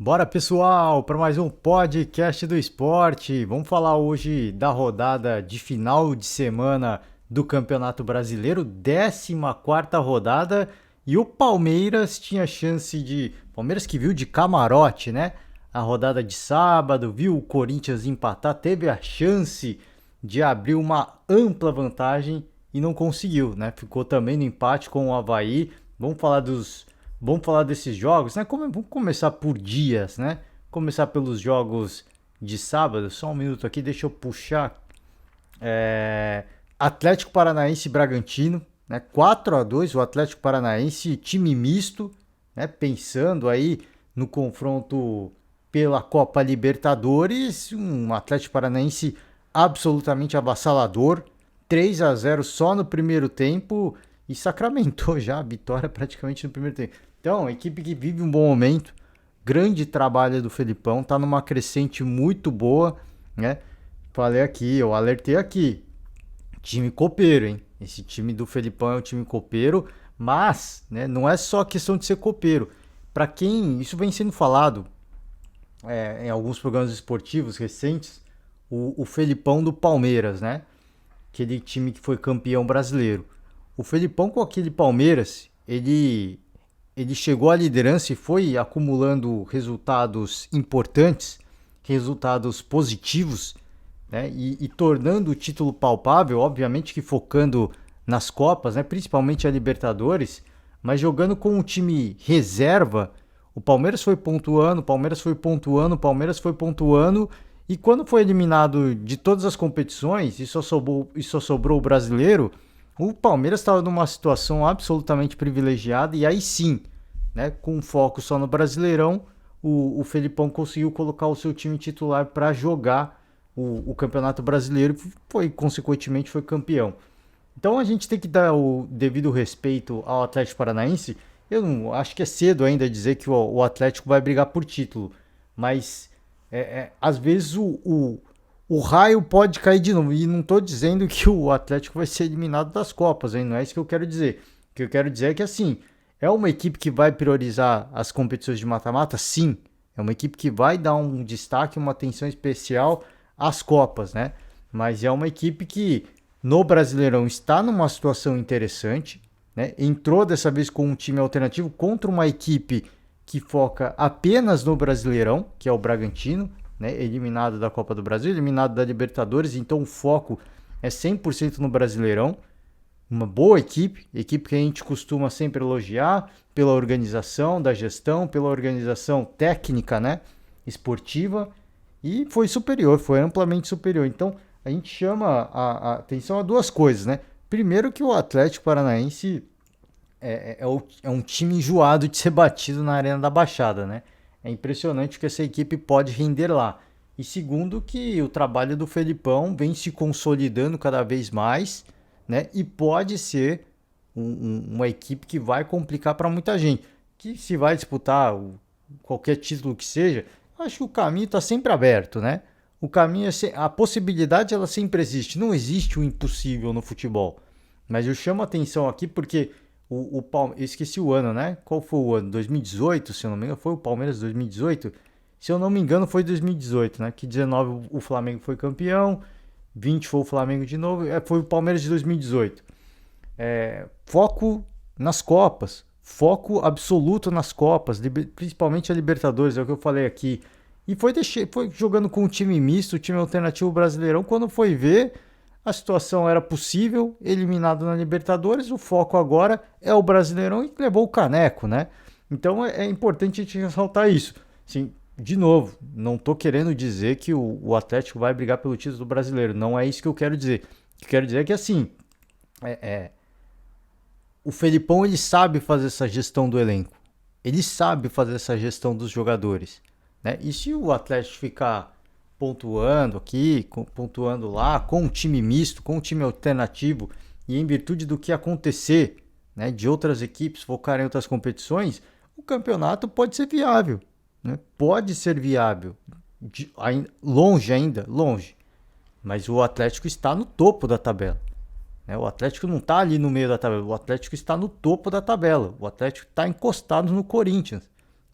Bora pessoal, para mais um podcast do esporte. Vamos falar hoje da rodada de final de semana do Campeonato Brasileiro, 14ª rodada, e o Palmeiras tinha chance de, Palmeiras que viu de camarote, né? A rodada de sábado, viu o Corinthians empatar, teve a chance de abrir uma ampla vantagem e não conseguiu, né? Ficou também no empate com o Avaí. Vamos falar desses jogos, né? Vamos começar por dias, né? Começar pelos jogos de sábado. Só um minuto aqui, deixa eu puxar. Atlético Paranaense e Bragantino, né? 4-2, o Atlético Paranaense, time misto, né? Pensando aí no confronto pela Copa Libertadores, um Atlético Paranaense absolutamente avassalador, 3-0 só no primeiro tempo e sacramentou já a vitória praticamente no primeiro tempo. Então, a equipe que vive um bom momento, grande trabalho do Felipão, tá numa crescente muito boa, né? Falei aqui, eu alertei aqui, time copeiro, hein? Esse time do Felipão é um time copeiro, mas, né, não é só questão de ser copeiro. Para quem isso vem sendo falado em alguns programas esportivos recentes, o Felipão do Palmeiras, né? Aquele time que foi campeão brasileiro. O Felipão com aquele Palmeiras, ele chegou à liderança e foi acumulando resultados importantes, resultados positivos, né? E tornando o título palpável, obviamente que focando nas Copas, né? Principalmente a Libertadores, mas jogando com um time reserva. O Palmeiras foi pontuando, o Palmeiras foi pontuando, o Palmeiras foi pontuando, e quando foi eliminado de todas as competições e só sobrou o brasileiro, o Palmeiras estava numa situação absolutamente privilegiada, e aí sim, né, com foco só no Brasileirão, o Felipão conseguiu colocar o seu time titular para jogar o Campeonato Brasileiro e foi, consequentemente, foi campeão. Então a gente tem que dar o devido respeito ao Atlético Paranaense. Eu não acho que é cedo ainda dizer que o Atlético vai brigar por título, mas às vezes o raio pode cair de novo. E não estou dizendo que o Atlético vai ser eliminado das Copas, hein? Não é isso que eu quero dizer. O que eu quero dizer é que, assim, é uma equipe que vai priorizar as competições de mata-mata? Sim. É uma equipe que vai dar um destaque, uma atenção especial às Copas, né? Mas é uma equipe que no Brasileirão está numa situação interessante, né? Entrou dessa vez com um time alternativo contra uma equipe que foca apenas no Brasileirão, que é o Bragantino, né? Eliminado da Copa do Brasil, eliminado da Libertadores, então o foco é 100% no Brasileirão. Uma boa equipe que a gente costuma sempre elogiar pela organização da gestão, pela organização técnica, né, esportiva, e foi superior, foi amplamente superior. Então a gente chama a atenção a duas coisas, né? Primeiro que o Atlético Paranaense é um time enjoado de ser batido na Arena da Baixada, né? É impressionante o que essa equipe pode render lá. E segundo que o trabalho do Felipão vem se consolidando cada vez mais, né? E pode ser uma equipe que vai complicar para muita gente. Que se vai disputar qualquer título que seja, acho que o caminho está sempre aberto, né? O caminho a possibilidade ela sempre existe. Não existe o impossível no futebol. Mas eu chamo a atenção aqui porque eu esqueci o ano, né? Qual foi o ano? 2018, se eu não me engano, foi o Palmeiras 2018? Se eu não me engano, foi 2018, né? Que 19 o Flamengo foi campeão, 20 foi o Flamengo de novo, foi o Palmeiras de 2018. Foco nas Copas, foco absoluto nas Copas, principalmente a Libertadores, é o que eu falei aqui. E foi jogando com um time misto, time alternativo brasileirão, quando foi ver, a situação era possível, eliminado na Libertadores, o foco agora é o Brasileirão e levou o caneco, né? Então é importante a gente ressaltar isso. Sim, de novo, não estou querendo dizer que o Atlético vai brigar pelo título brasileiro, não é isso que eu quero dizer. O que eu quero dizer é que, assim, o Felipão ele sabe fazer essa gestão do elenco, ele sabe fazer essa gestão dos jogadores, né? E se o Atlético ficar pontuando aqui, pontuando lá, com um time misto, com um time alternativo, e em virtude do que acontecer, né, de outras equipes focarem em outras competições, o campeonato pode ser viável, né? Pode ser viável, longe ainda, longe, mas o Atlético está no topo da tabela. Né? O Atlético não está ali no meio da tabela, o Atlético está no topo da tabela, o Atlético está encostado no Corinthians.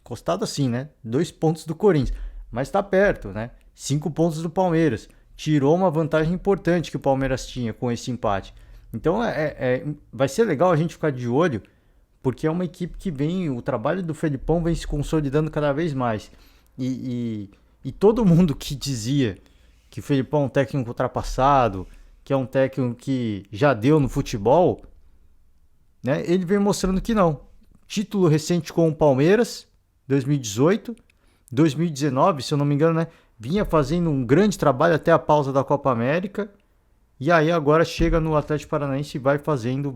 encostado assim, né? 2 pontos do Corinthians, mas tá perto, né? 5 pontos do Palmeiras. Tirou uma vantagem importante que o Palmeiras tinha com esse empate. Então vai ser legal a gente ficar de olho, porque é uma equipe que vem, o trabalho do Felipão vem se consolidando cada vez mais. E todo mundo que dizia que o Felipão é um técnico ultrapassado, que é um técnico que já deu no futebol, né? Ele vem mostrando que não. Título recente com o Palmeiras, 2018, 2019, se eu não me engano, né? Vinha fazendo um grande trabalho até a pausa da Copa América. E aí agora chega no Atlético Paranaense e vai fazendo,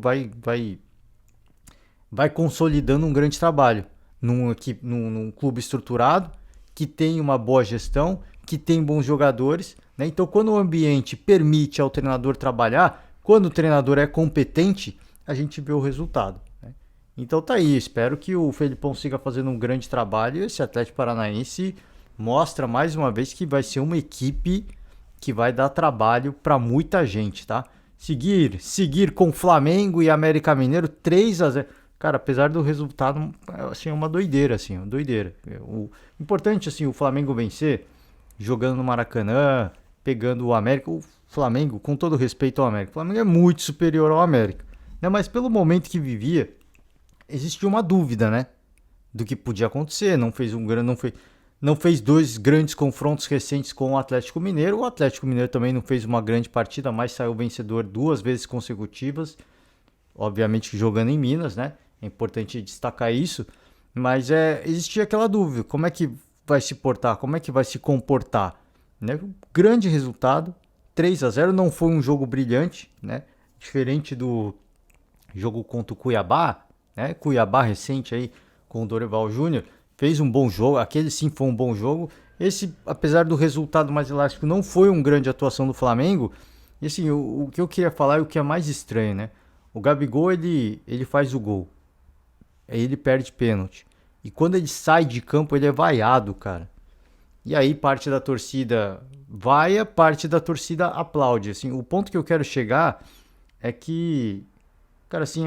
vai consolidando um grande trabalho num clube estruturado, que tem uma boa gestão, que tem bons jogadores, né? Então quando o ambiente permite ao treinador trabalhar, quando o treinador é competente, a gente vê o resultado, né? Então tá aí, espero que o Felipão siga fazendo um grande trabalho e esse Atlético Paranaense mostra mais uma vez que vai ser uma equipe que vai dar trabalho para muita gente, tá? Seguir com Flamengo e América Mineiro 3-0. Cara, apesar do resultado, assim, é uma doideira, assim, uma doideira. O importante, assim, o Flamengo vencer, jogando no Maracanã, pegando o América. O Flamengo, com todo respeito ao América, o Flamengo é muito superior ao América, né? Mas pelo momento que vivia, existia uma dúvida, né? Do que podia acontecer. Não fez 2 grandes confrontos recentes com o Atlético Mineiro. O Atlético Mineiro também não fez uma grande partida, mas saiu vencedor 2 vezes consecutivas. Obviamente que jogando em Minas, né? É importante destacar isso. Mas existia aquela dúvida. Como é que vai se portar? Como é que vai se comportar? Né? Grande resultado. 3-0. Não foi um jogo brilhante, né? Diferente do jogo contra o Cuiabá, né? Cuiabá recente aí com o Dorival Júnior. Fez um bom jogo, aquele sim foi um bom jogo. Esse, apesar do resultado mais elástico, não foi uma grande atuação do Flamengo. E assim, o que eu queria falar é o que é mais estranho, né? O Gabigol, ele faz o gol. Aí ele perde pênalti. E quando ele sai de campo, ele é vaiado, cara. E aí parte da torcida vaia, parte da torcida aplaude. Assim, o ponto que eu quero chegar é que, cara, assim,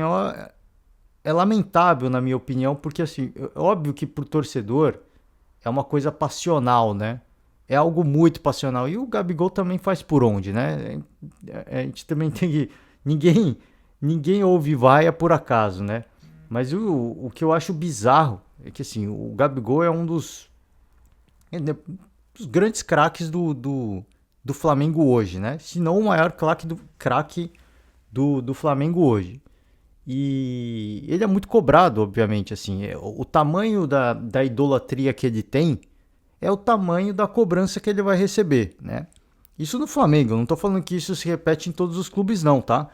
é lamentável, na minha opinião, porque, assim, é óbvio que pro torcedor é uma coisa passional, né? É algo muito passional. E o Gabigol também faz por onde, né? A gente também tem que... Ninguém ouve vaia por acaso, né? Mas o que eu acho bizarro é que, assim, o Gabigol é um dos grandes craques do Flamengo hoje, né? Se não o maior craque do Flamengo hoje. E ele é muito cobrado, obviamente, assim. O tamanho da idolatria que ele tem é o tamanho da cobrança que ele vai receber, né? Isso no Flamengo, eu não tô falando que isso se repete em todos os clubes não, tá?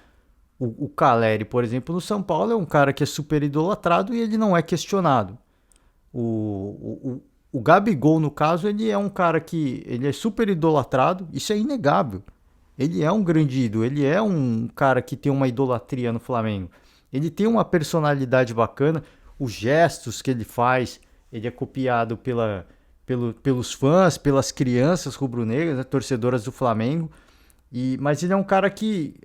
O Caleri, por exemplo, no São Paulo é um cara que é super idolatrado e ele não é questionado. O Gabigol, no caso, ele é um cara que ele é super idolatrado, isso é inegável. Ele é um grande ídolo, ele é um cara que tem uma idolatria no Flamengo. Ele tem uma personalidade bacana, os gestos que ele faz, ele é copiado pelos fãs, pelas crianças rubro-negras, né, torcedoras do Flamengo. Mas ele é um cara que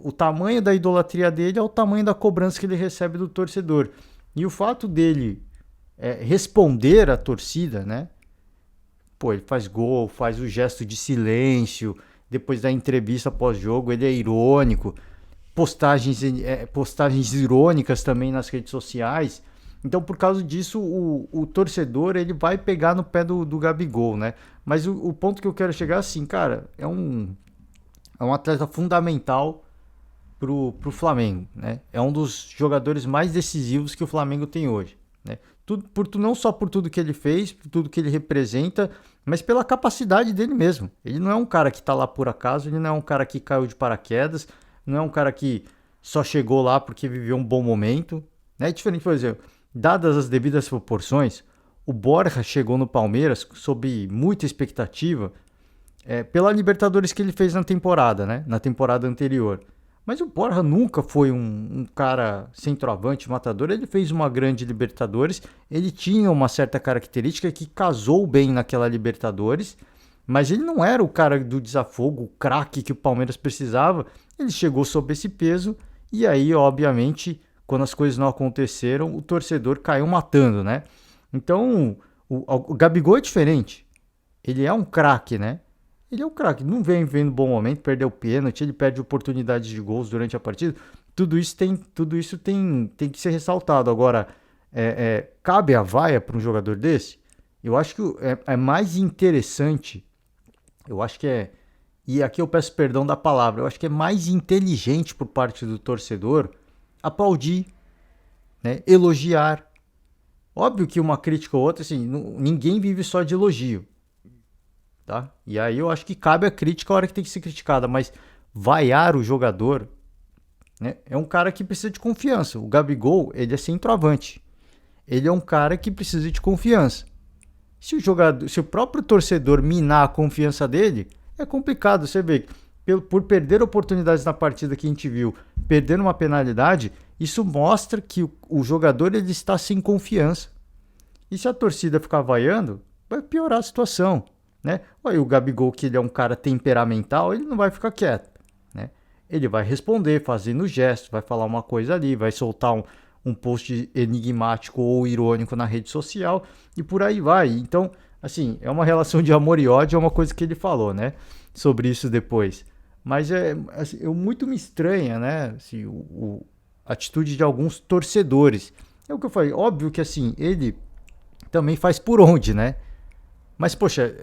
o tamanho da idolatria dele é o tamanho da cobrança que ele recebe do torcedor. E o fato dele responder à torcida, né? Pô, ele faz gol, faz o gesto de silêncio, depois da entrevista pós-jogo, ele é irônico, postagens irônicas também nas redes sociais. Então, por causa disso, o torcedor ele vai pegar no pé do Gabigol, né? Mas o ponto que eu quero chegar assim, cara, é um atleta fundamental pro Flamengo, né? É um dos jogadores mais decisivos que o Flamengo tem hoje, né? Não só por tudo que ele fez, por tudo que ele representa, mas pela capacidade dele mesmo. Ele não é um cara que tá lá por acaso, ele não é um cara que caiu de paraquedas, não é um cara que só chegou lá porque viveu um bom momento, né? É diferente, por exemplo, dadas as devidas proporções, o Borja chegou no Palmeiras sob muita expectativa, pela Libertadores que ele fez na temporada, né? Na temporada anterior. Mas o Borja nunca foi um cara centroavante, matador. Ele fez uma grande Libertadores. Ele tinha uma certa característica que casou bem naquela Libertadores. Mas ele não era o cara do desafogo, o craque que o Palmeiras precisava. Ele chegou sob esse peso. E aí, obviamente, quando as coisas não aconteceram, o torcedor caiu matando, né? Então, o Gabigol é diferente. Ele é um craque, né? Ele é um craque. Não vem vendo bom momento, perdeu o pênalti, ele perde oportunidades de gols durante a partida. Tudo isso tem que ser ressaltado. Agora, cabe a vaia para um jogador desse? Eu acho que é mais interessante. Eu acho que é. E aqui eu peço perdão da palavra. Eu acho que é mais inteligente por parte do torcedor aplaudir, né? Elogiar. Óbvio que uma crítica ou outra, assim, ninguém vive só de elogio, tá? E aí eu acho que cabe a crítica a hora que tem que ser criticada, mas vaiar o jogador, né, é um cara que precisa de confiança. O Gabigol, ele é centroavante. Ele é um cara que precisa de confiança. Se o próprio torcedor minar a confiança dele, é complicado. Você vê, por perder oportunidades na partida que a gente viu, perder uma penalidade, isso mostra que o jogador ele está sem confiança. E se a torcida ficar vaiando, vai piorar a situação, né? Olha, o Gabigol, que ele é um cara temperamental, ele não vai ficar quieto, né? Ele vai responder fazendo gestos, vai falar uma coisa ali, vai soltar um post enigmático ou irônico na rede social e por aí vai. Então, assim, é uma relação de amor e ódio, é uma coisa que ele falou, né? Sobre isso depois. Mas assim, muito me estranha, né? Assim, a atitude de alguns torcedores. É o que eu falei, óbvio que assim, ele também faz por onde, né? Mas, poxa,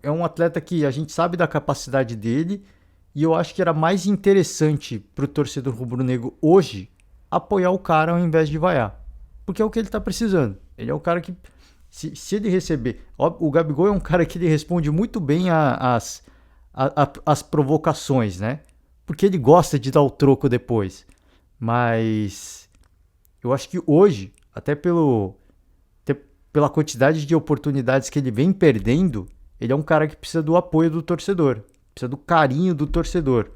é um atleta que a gente sabe da capacidade dele e eu acho que era mais interessante pro torcedor rubro-negro hoje apoiar o cara ao invés de vaiar. Porque é o que ele tá precisando. Ele é o cara que, se ele receber... O Gabigol é um cara que ele responde muito bem às provocações, né? Porque ele gosta de dar o troco depois. Mas eu acho que hoje, até pela quantidade de oportunidades que ele vem perdendo, ele é um cara que precisa do apoio do torcedor, precisa do carinho do torcedor,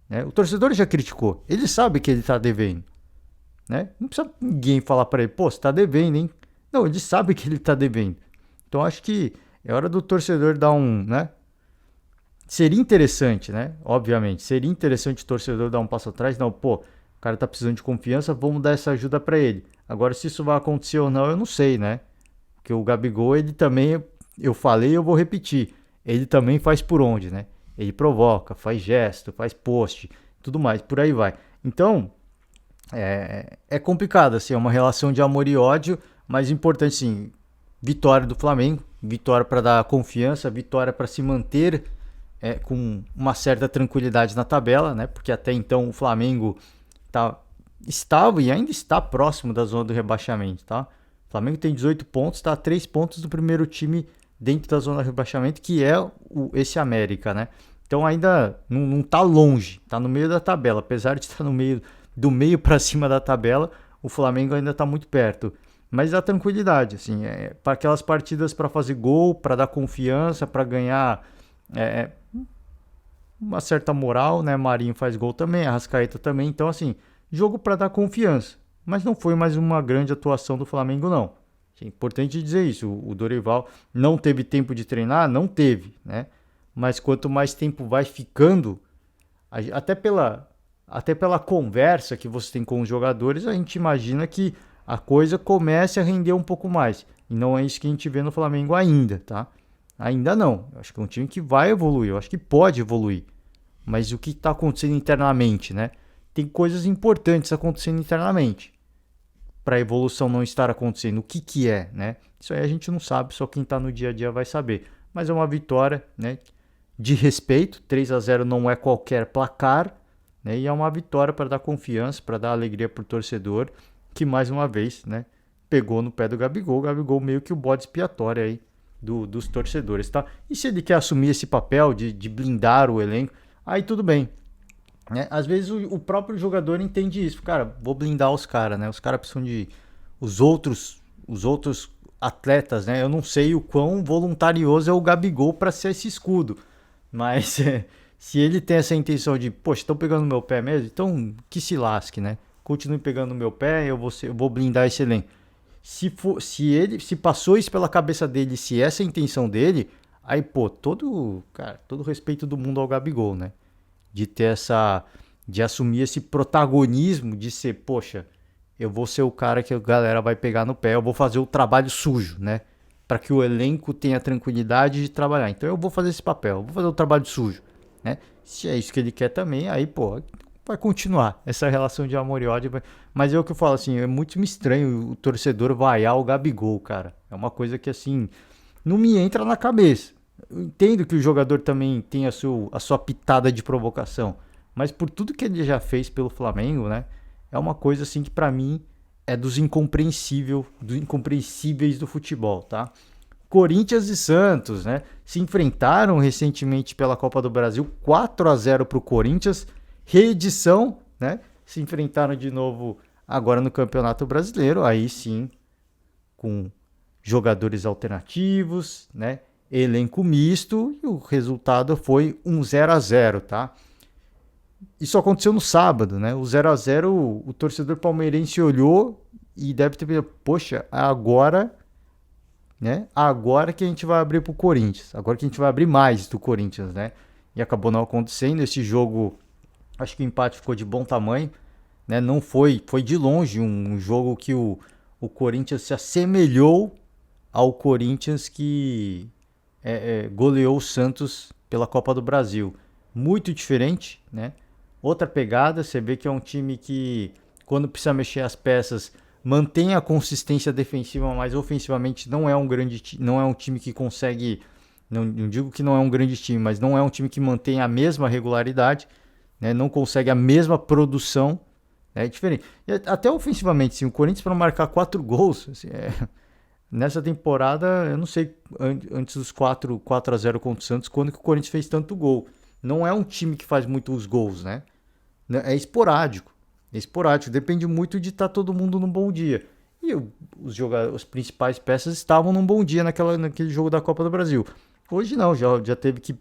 né? O torcedor já criticou, ele sabe que ele está devendo, né? Não precisa ninguém falar para ele, pô, você está devendo, hein? Não, ele sabe que ele está devendo. Então acho que é hora do torcedor dar né? Seria interessante, né? Obviamente, seria interessante o torcedor dar um passo atrás, não, pô, o cara tá precisando de confiança, vamos dar essa ajuda para ele. Agora, se isso vai acontecer ou não, eu não sei, né? Porque o Gabigol, ele também, eu falei e eu vou repetir, ele também faz por onde, né? Ele provoca, faz gesto, faz post, tudo mais, por aí vai. Então, é complicado, assim, é uma relação de amor e ódio, mas importante, sim, vitória do Flamengo, vitória para dar confiança, vitória para se manter com uma certa tranquilidade na tabela, né? Porque até então o Flamengo estava e ainda está próximo da zona do rebaixamento, tá? O Flamengo tem 18 pontos, está a 3 pontos do primeiro time dentro da zona de rebaixamento, que é esse América, né? Então ainda não está longe, está no meio da tabela. Apesar de estar no meio do meio para cima da tabela, o Flamengo ainda está muito perto. Mas dá tranquilidade, assim, para aquelas partidas para fazer gol, para dar confiança, para ganhar uma certa moral, né? Marinho faz gol também, Arrascaeta também. Então, assim, jogo para dar confiança. Mas não foi mais uma grande atuação do Flamengo, não. É importante dizer isso. O Dorival não teve tempo de treinar? Não teve, né? Mas quanto mais tempo vai ficando, até pela conversa que você tem com os jogadores, a gente imagina que a coisa comece a render um pouco mais. E não é isso que a gente vê no Flamengo ainda, tá? Ainda não. Eu acho que é um time que vai evoluir, eu acho que pode evoluir. Mas o que está acontecendo internamente, né? Tem coisas importantes acontecendo internamente para a evolução não estar acontecendo. O que é, né? Isso aí a gente não sabe, só quem está no dia a dia vai saber. Mas é uma vitória, né? De respeito, 3-0 não é qualquer placar, né? E é uma vitória para dar confiança, para dar alegria para o torcedor, que mais uma vez, né? Pegou no pé do Gabigol. O Gabigol meio que o bode expiatório aí dos torcedores, tá? E se ele quer assumir esse papel de blindar o elenco, aí tudo bem, né? Às vezes o próprio jogador entende isso. Cara, vou blindar os caras, né? Os caras precisam de... Os outros atletas, né? Eu não sei o quão voluntarioso é o Gabigol para ser esse escudo. Mas se ele tem essa intenção de... Poxa, estão pegando no meu pé mesmo? Então que se lasque, né? Continue pegando no meu pé, eu vou blindar esse elenco. Se passou isso pela cabeça dele, se essa é a intenção dele, aí, pô, todo respeito do mundo ao Gabigol, né? De assumir esse protagonismo, de ser, poxa, eu vou ser o cara que a galera vai pegar no pé, eu vou fazer o trabalho sujo, né? Para que o elenco tenha tranquilidade de trabalhar. Então eu vou fazer esse papel, eu vou fazer o trabalho sujo, né? Se é isso que ele quer também, aí, pô, vai continuar essa relação de amor e ódio. Mas é o que eu falo, assim, é muito estranho o torcedor vaiar o Gabigol, cara. É uma coisa que, assim, não me entra na cabeça. Eu entendo que o jogador também tem a sua pitada de provocação, mas por tudo que ele já fez pelo Flamengo, né? É uma coisa assim que pra mim é dos incompreensíveis do futebol, tá? Corinthians e Santos, né? Se enfrentaram recentemente pela Copa do Brasil, 4-0 pro Corinthians, reedição, né? Se enfrentaram de novo agora no Campeonato Brasileiro, aí sim, com jogadores alternativos, né? Elenco misto, e o resultado foi um 0-0, tá? Isso aconteceu no sábado, né? O 0-0, o torcedor palmeirense olhou e deve ter pensado, poxa, agora, né? Agora que a gente vai abrir pro Corinthians. Agora que a gente vai abrir mais do Corinthians, né? E acabou não acontecendo. Esse jogo, acho que o empate ficou de bom tamanho, né? Não foi de longe um jogo que o Corinthians se assemelhou ao Corinthians que goleou o Santos pela Copa do Brasil. Muito diferente, né? Outra pegada, você vê que é um time que, quando precisa mexer as peças, mantém a consistência defensiva, mas ofensivamente não é um não é um time que consegue, não digo que não é um grande time, mas não é um time que mantém a mesma regularidade, né? Não consegue a mesma produção, né? É diferente. E até ofensivamente, sim, o Corinthians para marcar 4 gols, assim, nessa temporada, eu não sei antes dos 4-0 contra o Santos, quando que o Corinthians fez tanto gol. Não é um time que faz muitos gols, né? É esporádico. É esporádico. Depende muito de estar todo mundo num bom dia. E os principais peças estavam num bom dia naquele jogo da Copa do Brasil. Hoje não, já teve que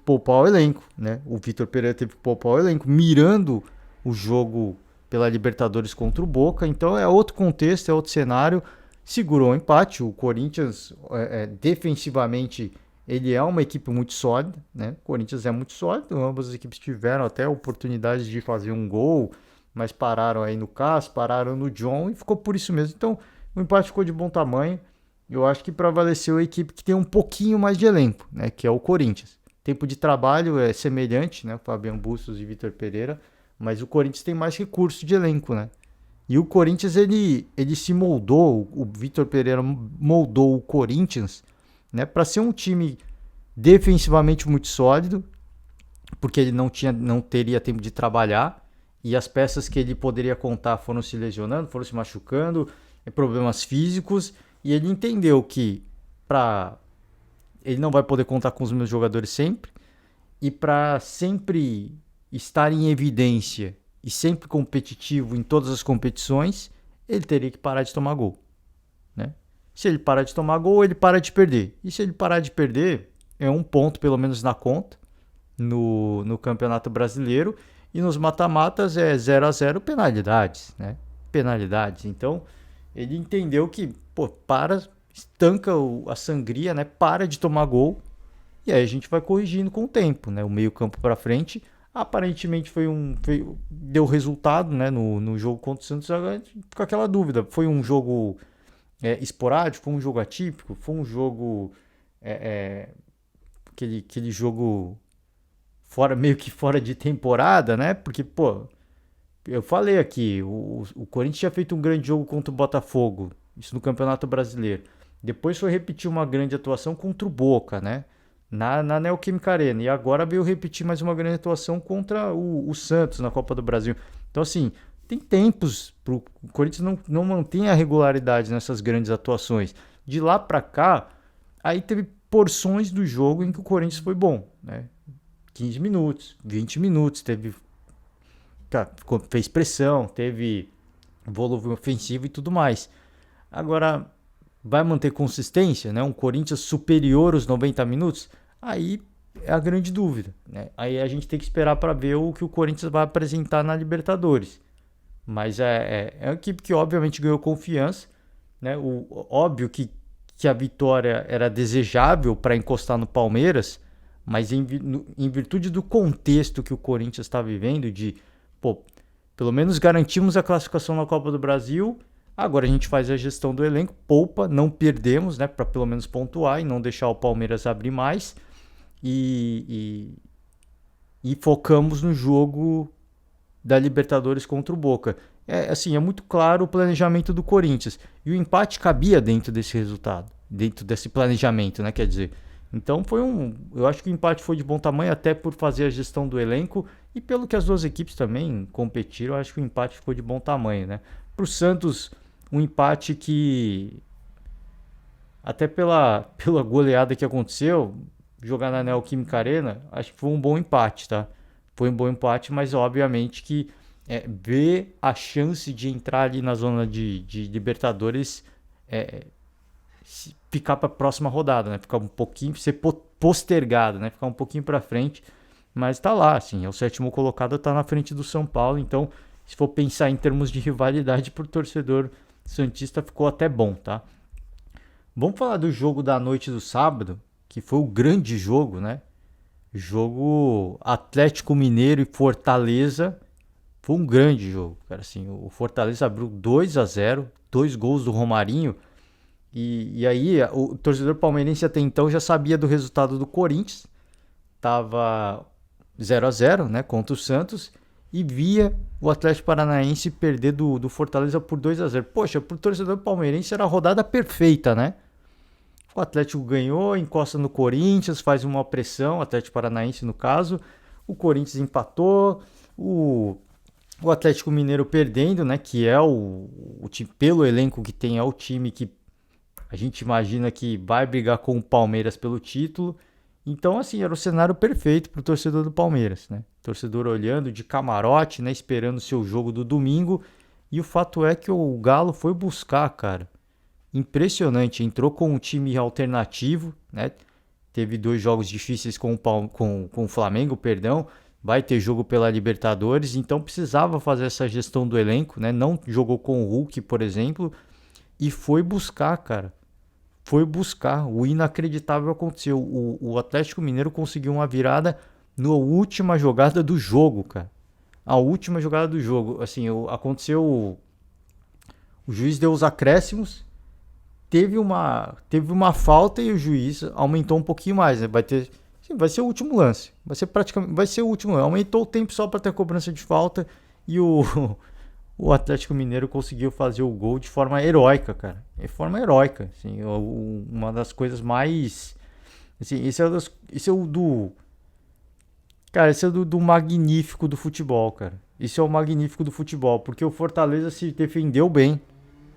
poupar o elenco, né? O Vitor Pereira teve que poupar o elenco, mirando o jogo pela Libertadores contra o Boca. Então é outro contexto, é outro cenário. Segurou o empate. O Corinthians, defensivamente, ele é uma equipe muito sólida, né? O Corinthians é muito sólido, ambas as equipes tiveram até oportunidades de fazer um gol, mas pararam aí no Cássio, pararam no John e ficou por isso mesmo. Então, o empate ficou de bom tamanho. Eu acho que prevaleceu a equipe que tem um pouquinho mais de elenco, né? Que é o Corinthians. Tempo de trabalho é semelhante, né? Fabiano Bustos e Vitor Pereira, mas o Corinthians tem mais recurso de elenco, né? E o Corinthians, ele se moldou, o Vitor Pereira moldou o Corinthians, né, para ser um time defensivamente muito sólido, porque ele não teria tempo de trabalhar, e as peças que ele poderia contar foram se lesionando, foram se machucando, problemas físicos, e ele entendeu que ele não vai poder contar com os meus jogadores sempre, e para sempre estar em evidência e sempre competitivo em todas as competições, ele teria que parar de tomar gol, né? Se ele parar de tomar gol, ele para de perder. E se ele parar de perder, é um ponto pelo menos na conta no Campeonato Brasileiro. E nos mata-matas é 0-0 penalidades, né? Penalidades. Então, ele entendeu que, pô, estanca a sangria, né? Para de tomar gol. E aí a gente vai corrigindo com o tempo, né? O meio-campo para frente aparentemente deu resultado, né, no jogo contra o Santos. Agora fica aquela dúvida, foi um jogo esporádico, foi um jogo atípico, foi um jogo aquele jogo meio que fora de temporada, né? Porque, pô, eu falei aqui, o Corinthians tinha feito um grande jogo contra o Botafogo, isso no Campeonato Brasileiro. Depois foi repetir uma grande atuação contra o Boca, né? Na Neoquímica Arena. E agora veio repetir mais uma grande atuação contra o Santos na Copa do Brasil. Então, assim, tem tempos para o Corinthians não mantém a regularidade nessas grandes atuações. De lá para cá, aí teve porções do jogo em que o Corinthians foi bom, né? 15 minutos, 20 minutos, fez pressão, teve volume ofensivo e tudo mais. Agora, vai manter consistência, né? Um Corinthians superior aos 90 minutos? Aí é a grande dúvida, né? Aí a gente tem que esperar para ver o que o Corinthians vai apresentar na Libertadores. Mas é uma equipe que obviamente ganhou confiança, né? Óbvio que a vitória era desejável para encostar no Palmeiras, mas em virtude do contexto que o Corinthians está vivendo, de, pô, Pelo menos garantimos a classificação na Copa do Brasil. Agora a gente faz a gestão do elenco, poupa, não perdemos, né, para pelo menos pontuar e não deixar o Palmeiras abrir mais. E focamos no jogo da Libertadores contra o Boca. É muito claro o planejamento do Corinthians. E o empate cabia dentro desse resultado, dentro desse planejamento, né? Quer dizer, então eu acho que o empate foi de bom tamanho, até por fazer a gestão do elenco e pelo que as duas equipes também competiram, eu acho que o empate ficou de bom tamanho, né? Para o Santos, um empate que, até pela goleada que aconteceu, jogar na Neoquímica Arena, acho que foi um bom empate, tá? Foi um bom empate, mas obviamente que ver a chance de entrar ali na zona de Libertadores ficar para a próxima rodada, né? Ficar um pouquinho, ser postergado, né? Ficar um pouquinho para frente, mas tá lá, assim, é o sétimo colocado, tá na frente do São Paulo, então se for pensar em termos de rivalidade pro torcedor santista, ficou até bom, tá? Vamos falar do jogo da noite do sábado, que foi o grande jogo, né? Jogo Atlético Mineiro e Fortaleza. Foi um grande jogo, cara. Assim, o Fortaleza abriu 2-0, 2 gols do Romarinho. E aí o torcedor palmeirense até então já sabia do resultado do Corinthians. Tava 0-0, né, contra o Santos. E via o Atlético Paranaense perder do Fortaleza por 2-0. Poxa, pro torcedor palmeirense era a rodada perfeita, né? O Atlético ganhou, encosta no Corinthians, faz uma pressão, o Atlético Paranaense no caso. O Corinthians empatou, o Atlético Mineiro perdendo, né? Que é o time, pelo elenco que tem, é o time que a gente imagina que vai brigar com o Palmeiras pelo título. Então, assim, era o cenário perfeito para o torcedor do Palmeiras, né? Torcedor olhando de camarote, né? Esperando o seu jogo do domingo. E o fato é que o Galo foi buscar, cara. Impressionante, entrou com um time alternativo, né? Teve 2 jogos difíceis com o Flamengo, perdão. Vai ter jogo pela Libertadores, então precisava fazer essa gestão do elenco, né? Não jogou com o Hulk, por exemplo, e foi buscar, cara. Foi buscar. O inacreditável aconteceu. O Atlético Mineiro conseguiu uma virada na última jogada do jogo, cara. A última jogada do jogo. Assim, aconteceu. O juiz deu os acréscimos. Teve uma falta e o juiz aumentou um pouquinho mais, né? Vai ser o último lance. Vai ser o último lance. Aumentou o tempo só para ter a cobrança de falta e o Atlético Mineiro conseguiu fazer o gol de forma heróica, cara. De forma heróica, assim, uma das coisas mais, assim, esse é o do, cara, esse é do magnífico do futebol, cara. Esse é o magnífico do futebol, porque o Fortaleza se defendeu bem.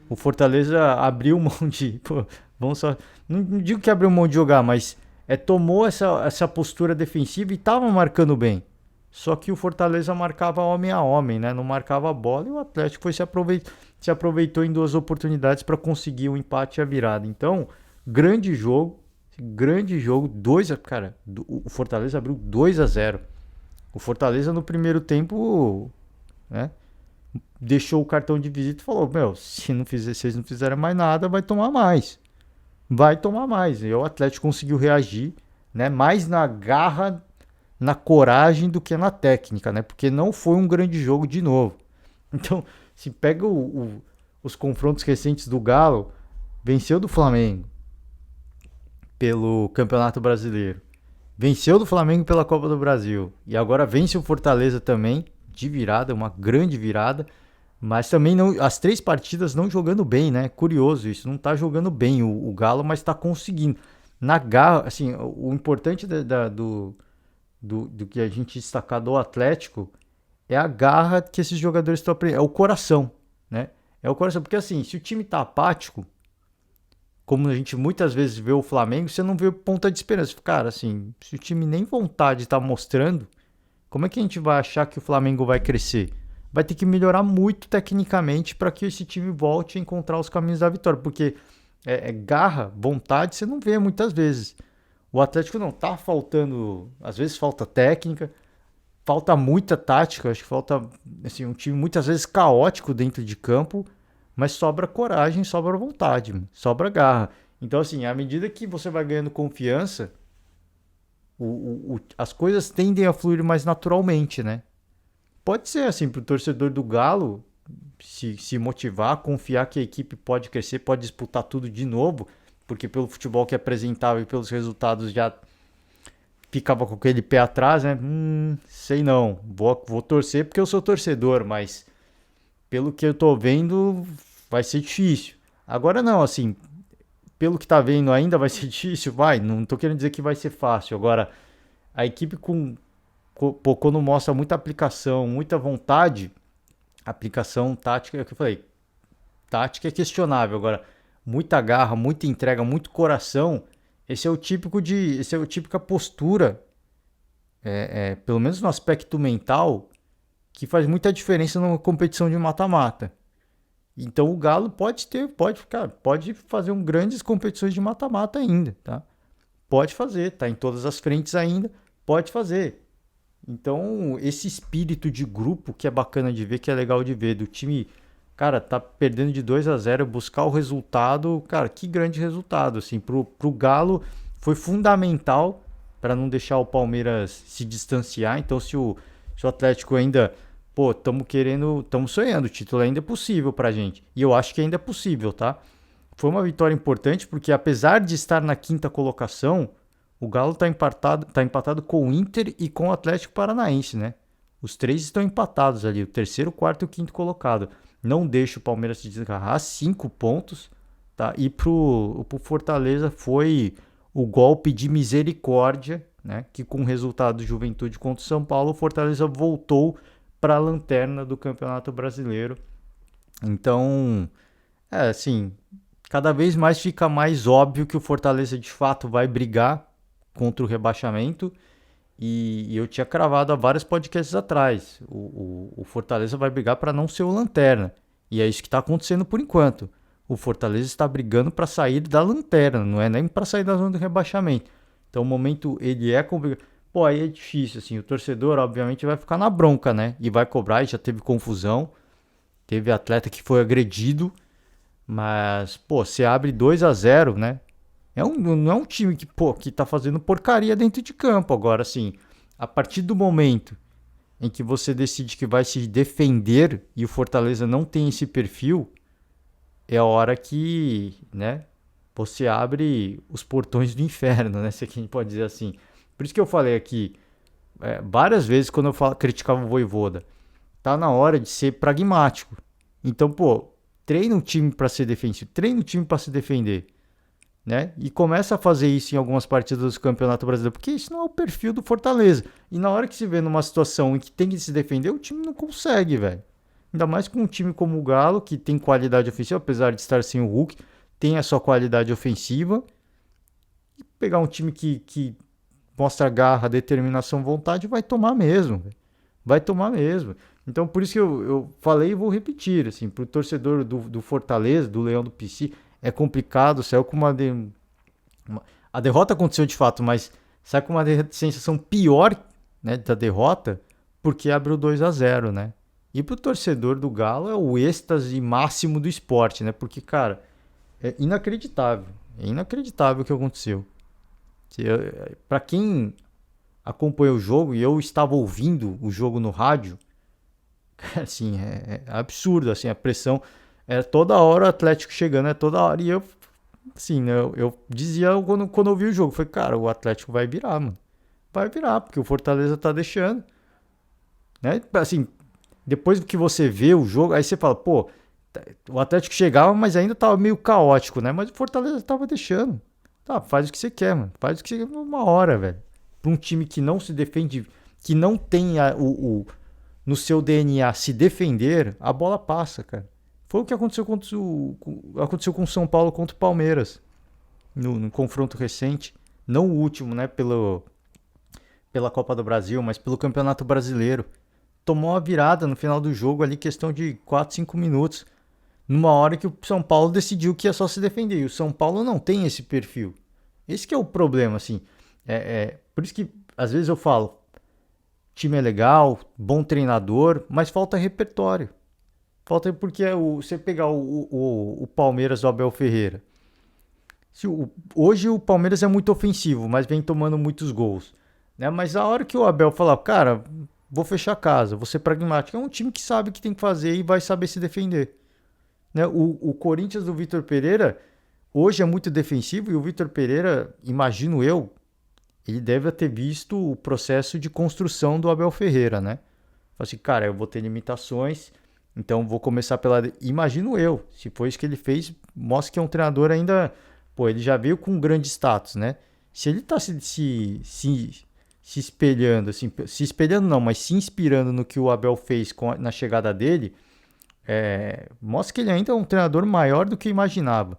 O Fortaleza abriu mão de. Pô, vamos só. Não digo que abriu mão de jogar, mas tomou essa postura defensiva e estava marcando bem. Só que o Fortaleza marcava homem a homem, né? Não marcava a bola e o Atlético se aproveitou em 2 oportunidades para conseguir o empate e a virada. Então, grande jogo. Grande jogo. Cara, o Fortaleza abriu 2-0. O Fortaleza no primeiro tempo, né? Deixou o cartão de visita e falou: Meu, se vocês não fizerem mais nada, vai tomar mais. Vai tomar mais. E o Atlético conseguiu reagir, né? Mais na garra, na coragem do que na técnica, né? Porque não foi um grande jogo de novo. Então, se pega os confrontos recentes do Galo, venceu do Flamengo pelo Campeonato Brasileiro. Venceu do Flamengo pela Copa do Brasil. E agora vence o Fortaleza também, de virada, uma grande virada. Mas também não, as 3 partidas não jogando bem, né? Curioso isso, não tá jogando bem o Galo, mas tá conseguindo. Na garra, assim, o importante do que a gente destacar do Atlético é a garra que esses jogadores estão aprendendo, é o coração, né? É o coração, porque assim, se o time tá apático, como a gente muitas vezes vê o Flamengo, você não vê ponta de esperança. Cara, assim, se o time nem vontade tá mostrando, como é que a gente vai achar que o Flamengo vai crescer? Vai ter que melhorar muito tecnicamente para que esse time volte a encontrar os caminhos da vitória, porque garra, vontade, você não vê muitas vezes. O Atlético não tá faltando, às vezes falta técnica, falta muita tática, acho que falta assim, um time muitas vezes caótico dentro de campo, mas sobra coragem, sobra vontade, sobra garra. Então assim, à medida que você vai ganhando confiança, as coisas tendem a fluir mais naturalmente, né? pode ser assim, para o torcedor do Galo se motivar, confiar que a equipe pode crescer, pode disputar tudo de novo, porque pelo futebol que apresentava e pelos resultados já ficava com aquele pé atrás, né? Sei não, vou torcer porque eu sou torcedor, mas pelo que eu tô vendo, vai ser difícil. Agora não, assim, pelo que tá vendo ainda vai ser difícil, vai, não tô querendo dizer que vai ser fácil. Agora, a equipe pô, quando mostra muita aplicação, muita vontade, aplicação tática, é o que eu falei, tática é questionável. Agora, muita garra, muita entrega, muito coração, esse é o típica postura, pelo menos no aspecto mental, que faz muita diferença numa competição de mata-mata. Então o Galo pode fazer grandes competições de mata-mata ainda, tá? Pode fazer, tá em todas as frentes ainda, pode fazer. Então, esse espírito de grupo que é bacana de ver, que é legal de ver, do time, cara, tá perdendo de 2-0, buscar o resultado, cara, que grande resultado, assim, pro Galo foi fundamental para não deixar o Palmeiras se distanciar. Então, se o Atlético ainda, pô, estamos sonhando, o título ainda é possível pra gente. E eu acho que ainda é possível, tá? Foi uma vitória importante porque apesar de estar na quinta colocação, o Galo tá empatado com o Inter e com o Atlético Paranaense, né? Os três estão empatados ali, o terceiro, o quarto e o quinto colocado. Não deixa o Palmeiras se desgarrar, 5 pontos, tá? E pro Fortaleza foi o golpe de misericórdia, né? Que com o resultado do Juventude contra o São Paulo, o Fortaleza voltou para a lanterna do Campeonato Brasileiro. Então, assim, cada vez mais fica mais óbvio que o Fortaleza de fato vai brigar contra o rebaixamento. E eu tinha cravado há vários podcasts atrás. O Fortaleza vai brigar para não ser o lanterna. E é isso que está acontecendo por enquanto. O Fortaleza está brigando para sair da lanterna, não é nem para sair da zona do rebaixamento. Então o momento ele é complicado. Pô, aí é difícil, assim. O torcedor, obviamente, vai ficar na bronca, né? E vai cobrar, e já teve confusão. Teve atleta que foi agredido. Mas, pô, você abre 2-0, né? Não é um time que tá fazendo porcaria dentro de campo. Agora, assim, a partir do momento em que você decide que vai se defender e o Fortaleza não tem esse perfil, é a hora que, né, você abre os portões do inferno, né? Se a gente pode dizer assim. Por isso que eu falei aqui, várias vezes quando criticava o Vojvoda, tá na hora de ser pragmático. Então, pô, treina o time para ser defensivo, treina o time para se defender, né? E começa a fazer isso em algumas partidas do Campeonato Brasileiro, porque isso não é o perfil do Fortaleza. E na hora que se vê numa situação em que tem que se defender, o time não consegue, velho. Ainda mais com um time como o Galo, que tem qualidade ofensiva, apesar de estar sem o Hulk, tem a sua qualidade ofensiva. E pegar um time que mostra garra, determinação, vontade, vai tomar mesmo, véio. Vai tomar mesmo. Então, por isso que eu falei e vou repetir, assim, pro torcedor do Fortaleza, do Leão do PC, é complicado, saiu com a derrota aconteceu de fato, mas sai com uma sensação pior, né, da derrota, porque abriu 2-0, né? E pro torcedor do Galo é o êxtase máximo do esporte, né? Porque, cara, é inacreditável. É inacreditável o que aconteceu. Para quem acompanha o jogo, e eu estava ouvindo o jogo no rádio, assim, é absurdo, assim, a pressão. É toda hora o Atlético chegando, é toda hora. E eu, assim, né, eu dizia quando eu vi o jogo, foi, cara, o Atlético vai virar, mano. Vai virar, porque o Fortaleza tá deixando. Né? Assim, depois que você vê o jogo, aí você fala, pô, o Atlético chegava, mas ainda tava meio caótico, né? Mas o Fortaleza tava deixando. Tá, faz o que você quer, mano. Faz o que você quer uma hora, velho. Pra um time que não se defende, que não tem no seu DNA se defender, a bola passa, cara. Foi o que aconteceu aconteceu com o São Paulo contra o Palmeiras no confronto recente, não o último, né, pela Copa do Brasil, mas pelo Campeonato Brasileiro. Tomou a virada no final do jogo ali, questão de 4, 5 minutos, numa hora que o São Paulo decidiu que ia só se defender. E o São Paulo não tem esse perfil. Esse que é o problema, assim. Por isso que às vezes eu falo, time é legal, bom treinador, mas falta repertório. Falta porque você pegar o Palmeiras do Abel Ferreira. Hoje o Palmeiras é muito ofensivo, mas vem tomando muitos gols. Né? Mas a hora que o Abel falar, cara, vou fechar a casa, vou ser pragmático. É um time que sabe o que tem que fazer e vai saber se defender. Né? O Corinthians do Vitor Pereira hoje é muito defensivo e o Vitor Pereira, imagino eu, ele deve ter visto o processo de construção do Abel Ferreira, né? Fala assim, cara, eu vou ter limitações, então vou começar pela... Imagino eu, se foi isso que ele fez, mostra que é um treinador ainda... Pô, ele já veio com um grande status, né? Se ele tá se espelhando, assim, se espelhando não, mas se inspirando no que o Abel fez na chegada dele, mostra que ele ainda é um treinador maior do que imaginava.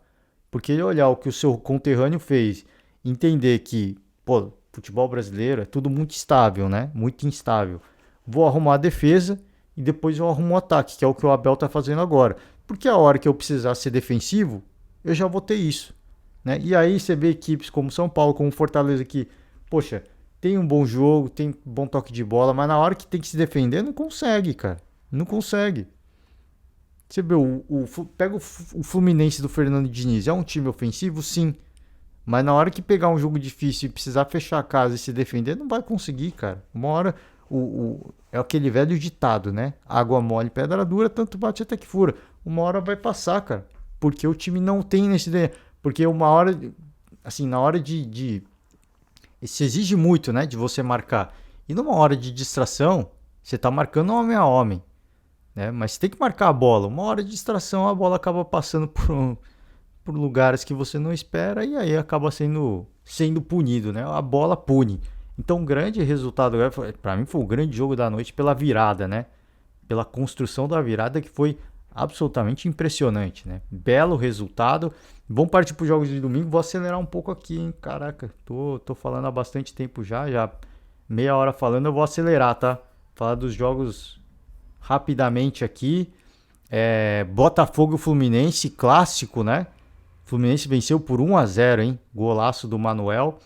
Porque ele olhar o que o seu conterrâneo fez, entender que, pô, futebol brasileiro é tudo muito instável, né? Muito instável. Vou arrumar a defesa e depois eu arrumo o ataque, que é o que o Abel tá fazendo agora. Porque a hora que eu precisar ser defensivo, eu já vou ter isso. Né? E aí você vê equipes como São Paulo, como Fortaleza, que, poxa, tem um bom jogo, tem bom toque de bola, mas na hora que tem que se defender, não consegue, cara. Não consegue. Você vê, pega o Fluminense do Fernando Diniz, é um time ofensivo? Sim. Mas na hora que pegar um jogo difícil e precisar fechar a casa e se defender, não vai conseguir, cara. Uma hora, é aquele velho ditado, né? Água mole, pedra dura, tanto bate até que fura. Uma hora vai passar, cara. Porque o time não tem nesse... Porque uma hora, assim, na hora se exige muito, né, de você marcar. E numa hora de distração, você tá marcando homem a homem, né? Mas você tem que marcar a bola. Uma hora de distração, a bola acaba passando por lugares que você não espera e aí acaba sendo punido, né? A bola pune. Então, o grande resultado, para mim, foi o grande jogo da noite pela virada, né? Pela construção da virada que foi absolutamente impressionante, né? Belo resultado. Vamos partir para os jogos de domingo. Vou acelerar um pouco aqui, hein? Caraca, tô falando há bastante tempo já meia hora falando, eu vou acelerar, tá? Falar dos jogos rapidamente aqui. Botafogo e Fluminense, clássico, né? Fluminense venceu por 1-0, hein? Golaço do Manuel.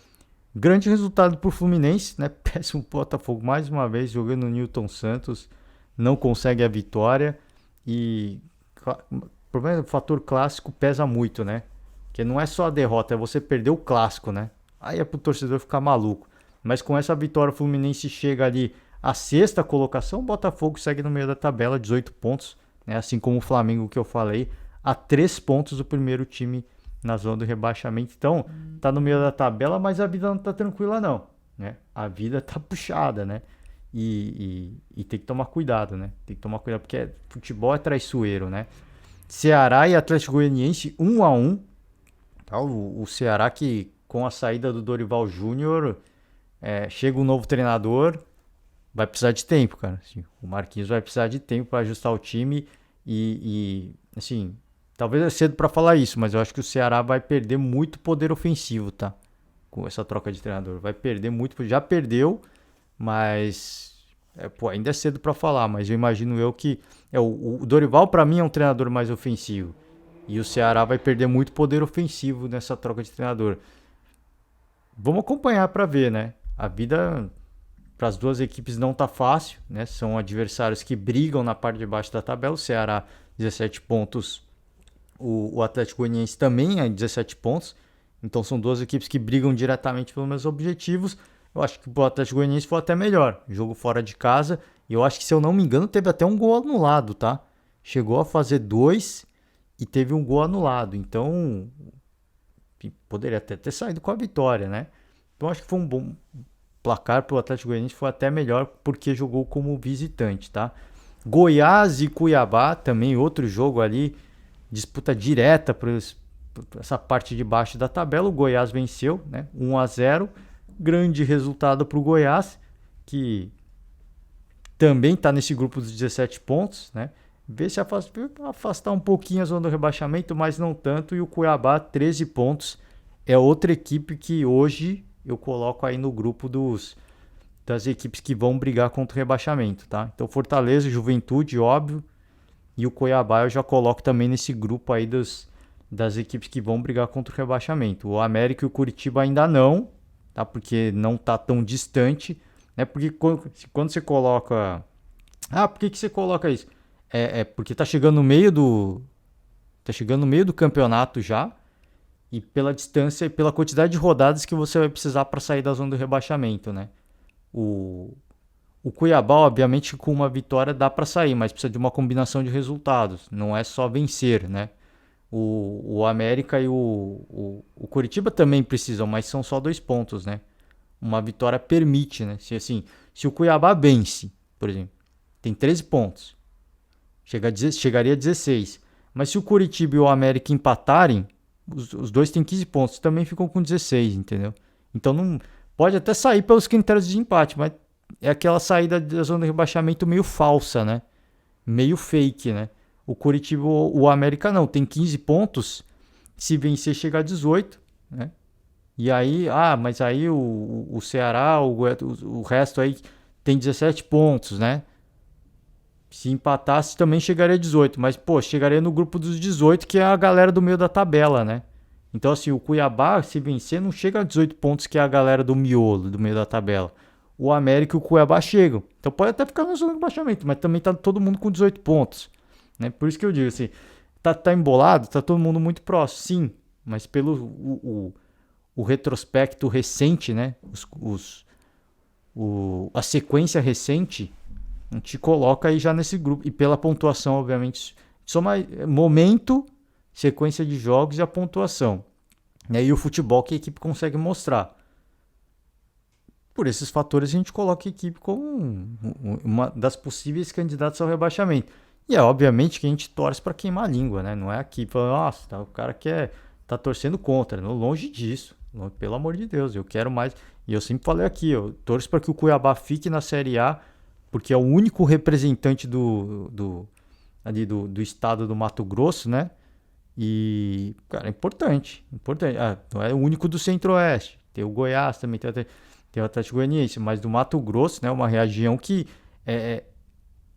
Grande resultado pro Fluminense, né? Péssimo Botafogo mais uma vez jogando no Newton Santos, não consegue a vitória e o problema do fator clássico pesa muito, né? Que não é só a derrota, é você perder o clássico, né? Aí é pro torcedor ficar maluco. Mas com essa vitória o Fluminense chega ali à sexta colocação, o Botafogo segue no meio da tabela, 18 pontos, né? Assim como o Flamengo que eu falei, a 3 pontos do primeiro time na zona do rebaixamento. Então, tá no meio da tabela, mas a vida não tá tranquila não, né? A vida tá puxada, né? E tem que tomar cuidado, né? Tem que tomar cuidado porque futebol é traiçoeiro, né? Ceará e Atlético Goianiense 1-1. Tá? O Ceará que com a saída do Dorival Júnior chega um novo treinador, vai precisar de tempo, cara. Assim, o Marquinhos vai precisar de tempo para ajustar o time e assim, talvez é cedo para falar isso, mas eu acho que o Ceará vai perder muito poder ofensivo, tá? Com essa troca de treinador. Vai perder muito, já perdeu, mas ainda é cedo para falar, mas eu imagino que o Dorival para mim é um treinador mais ofensivo e o Ceará vai perder muito poder ofensivo nessa troca de treinador. Vamos acompanhar para ver, né? A vida para as duas equipes não tá fácil, né? São adversários que brigam na parte de baixo da tabela. O Ceará 17 pontos, o Atlético Goianiense também é 17 pontos. Então são duas equipes que brigam diretamente pelos mesmos objetivos. Eu acho que o Atlético Goianiense foi até melhor. Jogo fora de casa. E eu acho que, se eu não me engano, teve até um gol anulado, tá? Chegou a fazer 2 e teve um gol anulado. Então, poderia até ter saído com a vitória, né? Então, acho que foi um bom placar para o Atlético Goianiense. Foi até melhor porque jogou como visitante, tá? Goiás e Cuiabá, também outro jogo ali. Disputa direta para essa parte de baixo da tabela. O Goiás venceu, né? 1-0. Grande resultado para o Goiás, que também está nesse grupo dos 17 pontos, né? Vê se afastar um pouquinho a zona do rebaixamento, mas não tanto. E o Cuiabá, 13 pontos. É outra equipe que hoje eu coloco aí no grupo das equipes que vão brigar contra o rebaixamento, tá? Então, Fortaleza, Juventude, óbvio. E o Cuiabá eu já coloco também nesse grupo aí das equipes que vão brigar contra o rebaixamento. O América e o Curitiba ainda não, tá? Porque não tá tão distante, né? Porque quando você coloca... por que você coloca isso? Porque tá chegando no meio do campeonato já, e pela distância e pela quantidade de rodadas que você vai precisar para sair da zona do rebaixamento, né? O O Cuiabá, obviamente, com uma vitória dá para sair, mas precisa de uma combinação de resultados. Não é só vencer, né? O América e o Curitiba também precisam, mas são só 2 pontos, né? Uma vitória permite, né? Se o Cuiabá vence, por exemplo, tem 13 pontos, chegaria a 16. Mas se o Curitiba e o América empatarem, os dois têm 15 pontos, também ficam com 16, entendeu? Então não pode até sair pelos critérios de empate, mas é aquela saída da zona de rebaixamento meio falsa, né? Meio fake, né? O Curitiba, o América não, tem 15 pontos, se vencer chega a 18, né? E aí, mas aí o Ceará, o resto aí tem 17 pontos, né? Se empatasse também chegaria a 18, mas pô, chegaria no grupo dos 18, que é a galera do meio da tabela, né? Então assim, o Cuiabá, se vencer, não chega a 18 pontos, que é a galera do miolo, do meio da tabela. O América e o Cuiabá chegam. Então pode até ficar na zona de baixamento, mas também tá todo mundo com 18 pontos, né? Por isso que eu digo assim, tá embolado, tá todo mundo muito próximo, sim, mas pelo o retrospecto recente, né? A sequência recente, a gente coloca aí já nesse grupo. E pela pontuação, obviamente, soma momento, sequência de jogos e a pontuação. E aí o futebol que a equipe consegue mostrar. Por esses fatores, a gente coloca a equipe como uma das possíveis candidatas ao rebaixamento. E é obviamente que a gente torce para queimar a língua, né? Não é aqui falando, nossa, tá, o cara tá torcendo contra. Não, longe disso. Pelo amor de Deus, eu quero mais. E eu sempre falei aqui, eu torço para que o Cuiabá fique na Série A, porque é o único representante ali do estado do Mato Grosso, né? E, cara, é importante. Importante. Não é o único do Centro-Oeste. Tem o Goiás também, tem o Atlético Goianiense, mas do Mato Grosso, né? Uma região que,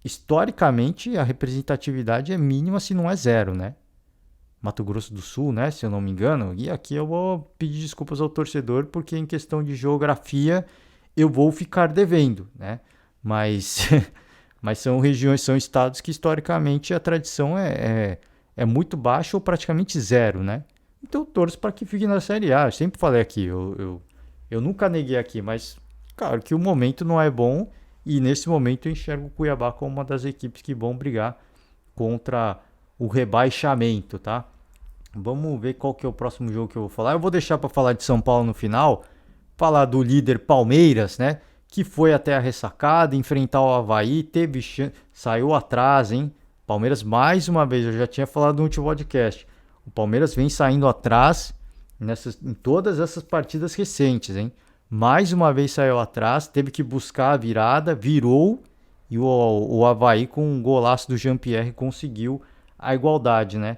historicamente, a representatividade é mínima, se não é zero, né? Mato Grosso do Sul, né? Se eu não me engano. E aqui eu vou pedir desculpas ao torcedor, porque em questão de geografia eu vou ficar devendo, né? Mas, mas são regiões, são estados que historicamente a tradição é muito baixa ou praticamente zero, né? Então eu torço para que fique na Série A. Eu sempre falei aqui, eu nunca neguei aqui, mas claro que o momento não é bom e nesse momento eu enxergo o Cuiabá como uma das equipes que vão brigar contra o rebaixamento, tá? Vamos ver qual que é o próximo jogo que eu vou falar. Eu vou deixar para falar de São Paulo no final, falar do líder Palmeiras, né? Que foi até a ressacada, enfrentar o Avaí, teve chance, saiu atrás, hein? Palmeiras mais uma vez, eu já tinha falado no último podcast. O Palmeiras vem saindo atrás em todas essas partidas recentes, hein? Mais uma vez saiu atrás, teve que buscar a virada, virou e o Avaí com um golaço do Jean-Pierre conseguiu a igualdade, né?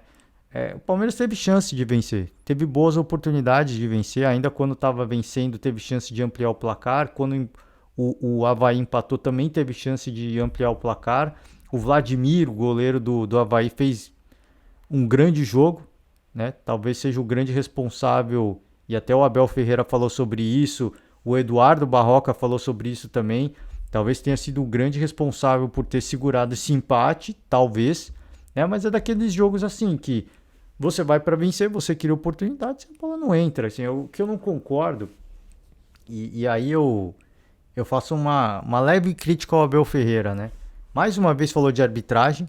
O Palmeiras teve chance de vencer, teve boas oportunidades de vencer, ainda quando estava vencendo teve chance de ampliar o placar, quando o Avaí empatou também teve chance de ampliar o placar. O Vladimir, o goleiro do Avaí, fez um grande jogo, né? Talvez seja o grande responsável, e até o Abel Ferreira falou sobre isso, o Eduardo Barroca falou sobre isso também, talvez tenha sido o grande responsável por ter segurado esse empate, talvez, né? Mas é daqueles jogos assim que você vai para vencer, você cria oportunidade, a bola não entra. Assim, o que eu não concordo, e aí eu faço uma leve crítica ao Abel Ferreira, né? Mais uma vez falou de arbitragem.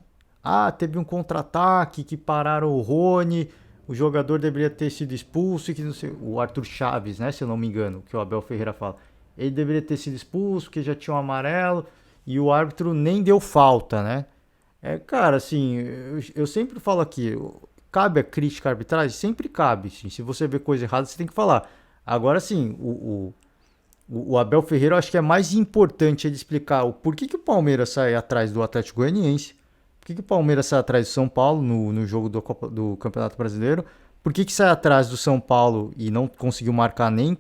Teve um contra-ataque que pararam o Rony, o jogador deveria ter sido expulso, que não sei, o Arthur Chaves, né, se eu não me engano, que o Abel Ferreira fala. Ele deveria ter sido expulso, porque já tinha um amarelo, e o árbitro nem deu falta, né? Cara, assim, eu sempre falo aqui, cabe a crítica à arbitragem? Sempre cabe, sim. Se você vê coisa errada, você tem que falar. Agora, sim, o Abel Ferreira, eu acho que é mais importante ele explicar o porquê que o Palmeiras sai atrás do Atlético Goianiense, por que o Palmeiras sai atrás do São Paulo no jogo do Campeonato Brasileiro, por que sai atrás do São Paulo e não conseguiu marcar nem,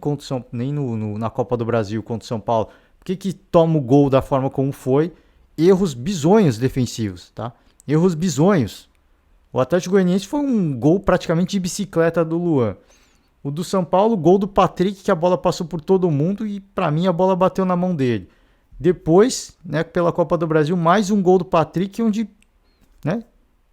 nem na Copa do Brasil contra o São Paulo, por que toma o gol da forma como foi, erros bizonhos defensivos, tá? Erros bizonhos. O Atlético Goianiense foi um gol praticamente de bicicleta do Luan. O do São Paulo, gol do Patrick, que a bola passou por todo mundo e para mim a bola bateu na mão dele. Depois, né, pela Copa do Brasil, mais um gol do Patrick, onde, né,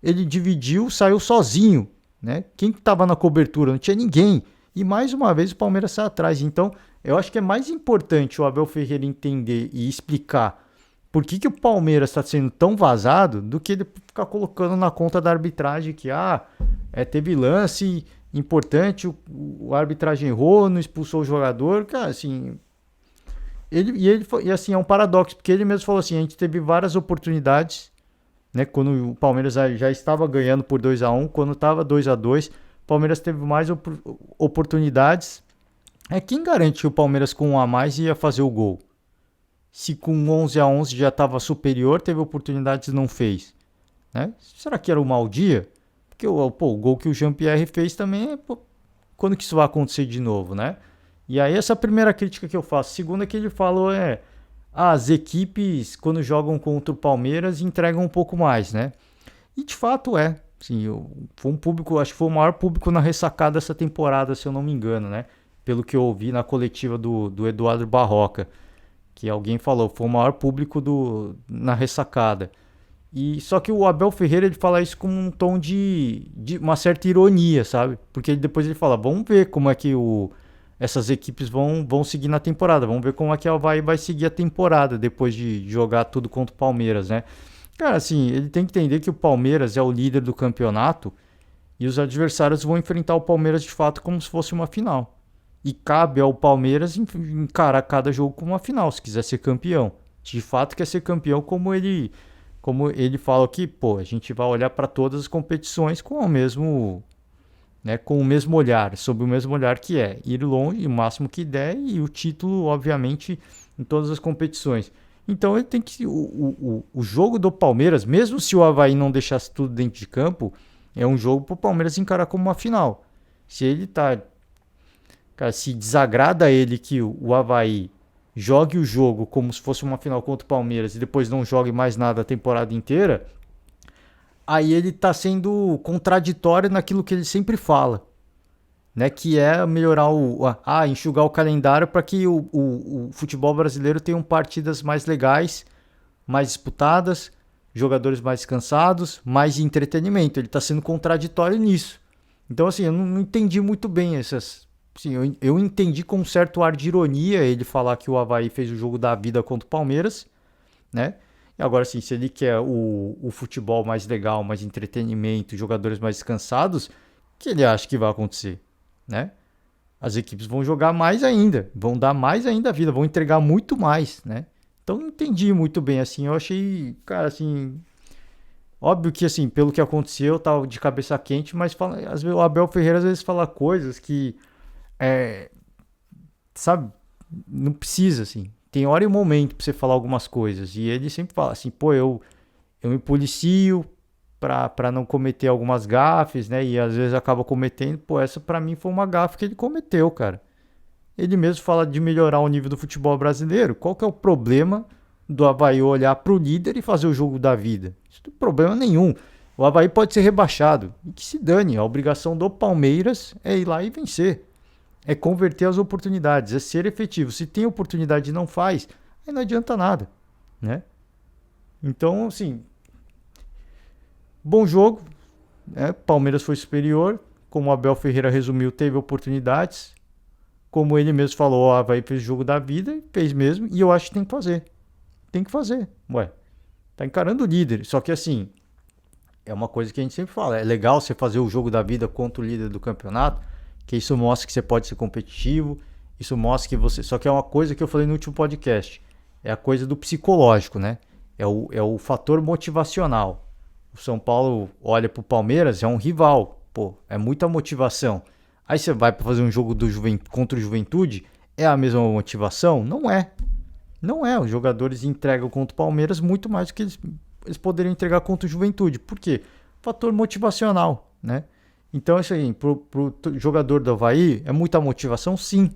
ele dividiu, saiu sozinho, né? Quem estava na cobertura? Não tinha ninguém. E mais uma vez o Palmeiras sai atrás. Então, eu acho que é mais importante o Abel Ferreira entender e explicar por que o Palmeiras está sendo tão vazado do que ele ficar colocando na conta da arbitragem que teve lance importante, a arbitragem errou, não expulsou o jogador, cara, assim, e assim, é um paradoxo, porque ele mesmo falou assim, a gente teve várias oportunidades, né, quando o Palmeiras já estava ganhando por 2-1, quando estava 2-2, o Palmeiras teve mais oportunidades. Quem garante que o Palmeiras com 1 a mais ia fazer o gol? Se com 11-11 já estava superior, teve oportunidades e não fez, né? Será que era um mau dia? Porque o gol que o Jean-Pierre fez também, quando que isso vai acontecer de novo, né? E aí essa é a primeira crítica que eu faço. Segunda que ele falou as equipes quando jogam contra o Palmeiras entregam um pouco mais, né? E de fato sim, foi um público, acho que foi o maior público na ressacada dessa temporada, se eu não me engano, né? Pelo que eu ouvi na coletiva do Eduardo Barroca, que alguém falou, foi o maior público na ressacada. E só que o Abel Ferreira ele fala isso com um tom de uma certa ironia, sabe? Porque depois ele fala, vamos ver como é que essas equipes vão seguir na temporada, vamos ver como é que a Avaí vai seguir a temporada depois de jogar tudo contra o Palmeiras, né? Cara, assim, ele tem que entender que o Palmeiras é o líder do campeonato e os adversários vão enfrentar o Palmeiras de fato como se fosse uma final. E cabe ao Palmeiras encarar cada jogo como uma final, se quiser ser campeão. De fato quer ser campeão como ele fala aqui, a gente vai olhar para todas as competições com o mesmo, né, com o mesmo olhar, sob o mesmo olhar que é ir longe, o máximo que der, e o título, obviamente, em todas as competições. Então ele tem que. O jogo do Palmeiras, mesmo se o Avaí não deixasse tudo dentro de campo, é um jogo para o Palmeiras encarar como uma final. Se ele tá. Cara, se desagrada ele que o Avaí jogue o jogo como se fosse uma final contra o Palmeiras e depois não jogue mais nada a temporada inteira, aí ele tá sendo contraditório naquilo que ele sempre fala, né? Que é melhorar enxugar o calendário para que o futebol brasileiro tenha partidas mais legais, mais disputadas, jogadores mais cansados, mais entretenimento. Ele tá sendo contraditório nisso. Então, assim, eu não entendi muito bem essas. Sim, eu entendi com um certo ar de ironia ele falar que o Avaí fez o jogo da vida contra o Palmeiras, né? E agora, sim, se ele quer o futebol mais legal, mais entretenimento, jogadores mais descansados, o que ele acha que vai acontecer, né? As equipes vão jogar mais ainda, vão dar mais ainda a vida, vão entregar muito mais, né? Então, não entendi muito bem, assim, eu achei, cara, assim... Óbvio que, assim, pelo que aconteceu, eu tava de cabeça quente, mas às vezes, o Abel Ferreira às vezes fala coisas que... sabe, não precisa, assim, tem hora e momento pra você falar algumas coisas, e ele sempre fala assim, eu me policio pra não cometer algumas gafes, né, e às vezes acaba cometendo, essa pra mim foi uma gafe que ele cometeu, cara. Ele mesmo fala de melhorar o nível do futebol brasileiro, qual que é o problema do Avaí olhar pro líder e fazer o jogo da vida? Isso não tem problema nenhum. O Avaí pode ser rebaixado, e que se dane, a obrigação do Palmeiras é ir lá e vencer. É converter as oportunidades, é ser efetivo. Se tem oportunidade e não faz, aí não adianta nada, né? Então, assim, bom jogo, né? Palmeiras foi superior, como o Abel Ferreira resumiu, teve oportunidades. Como ele mesmo falou, Avaí fez o jogo da vida, fez mesmo, e eu acho que tem que fazer. Tem que fazer, tá encarando o líder. Só que assim, é uma coisa que a gente sempre fala, é legal você fazer o jogo da vida contra o líder do campeonato, que isso mostra que você pode ser competitivo, isso mostra que você... Só que é uma coisa que eu falei no último podcast, é a coisa do psicológico, né? É o fator motivacional. O São Paulo olha pro Palmeiras, é um rival, é muita motivação. Aí você vai para fazer um jogo contra o Juventude, é a mesma motivação? Não é. Não é. Os jogadores entregam contra o Palmeiras muito mais do que eles poderiam entregar contra o Juventude. Por quê? Fator motivacional, né? Então, isso aí, pro jogador do Avaí, é muita motivação? Sim.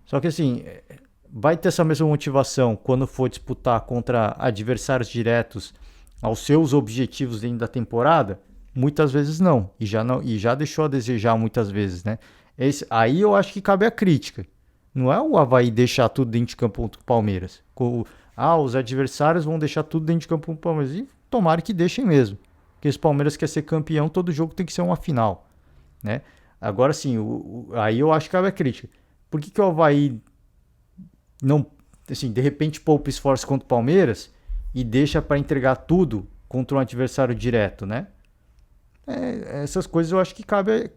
Só que assim, vai ter essa mesma motivação quando for disputar contra adversários diretos aos seus objetivos dentro da temporada? Muitas vezes não. E já deixou a desejar muitas vezes, né? Aí eu acho que cabe a crítica. Não é o Avaí deixar tudo dentro de campo contra o Palmeiras. Os adversários vão deixar tudo dentro de campo contra o Palmeiras. E tomara que deixem mesmo. Porque se o Palmeiras quer ser campeão, todo jogo tem que ser uma final, né? Agora sim, aí eu acho que cabe a crítica. Por que o Avaí não, assim, de repente poupa esforço contra o Palmeiras e deixa para entregar tudo contra um adversário direto, né? Essas coisas eu acho que cabe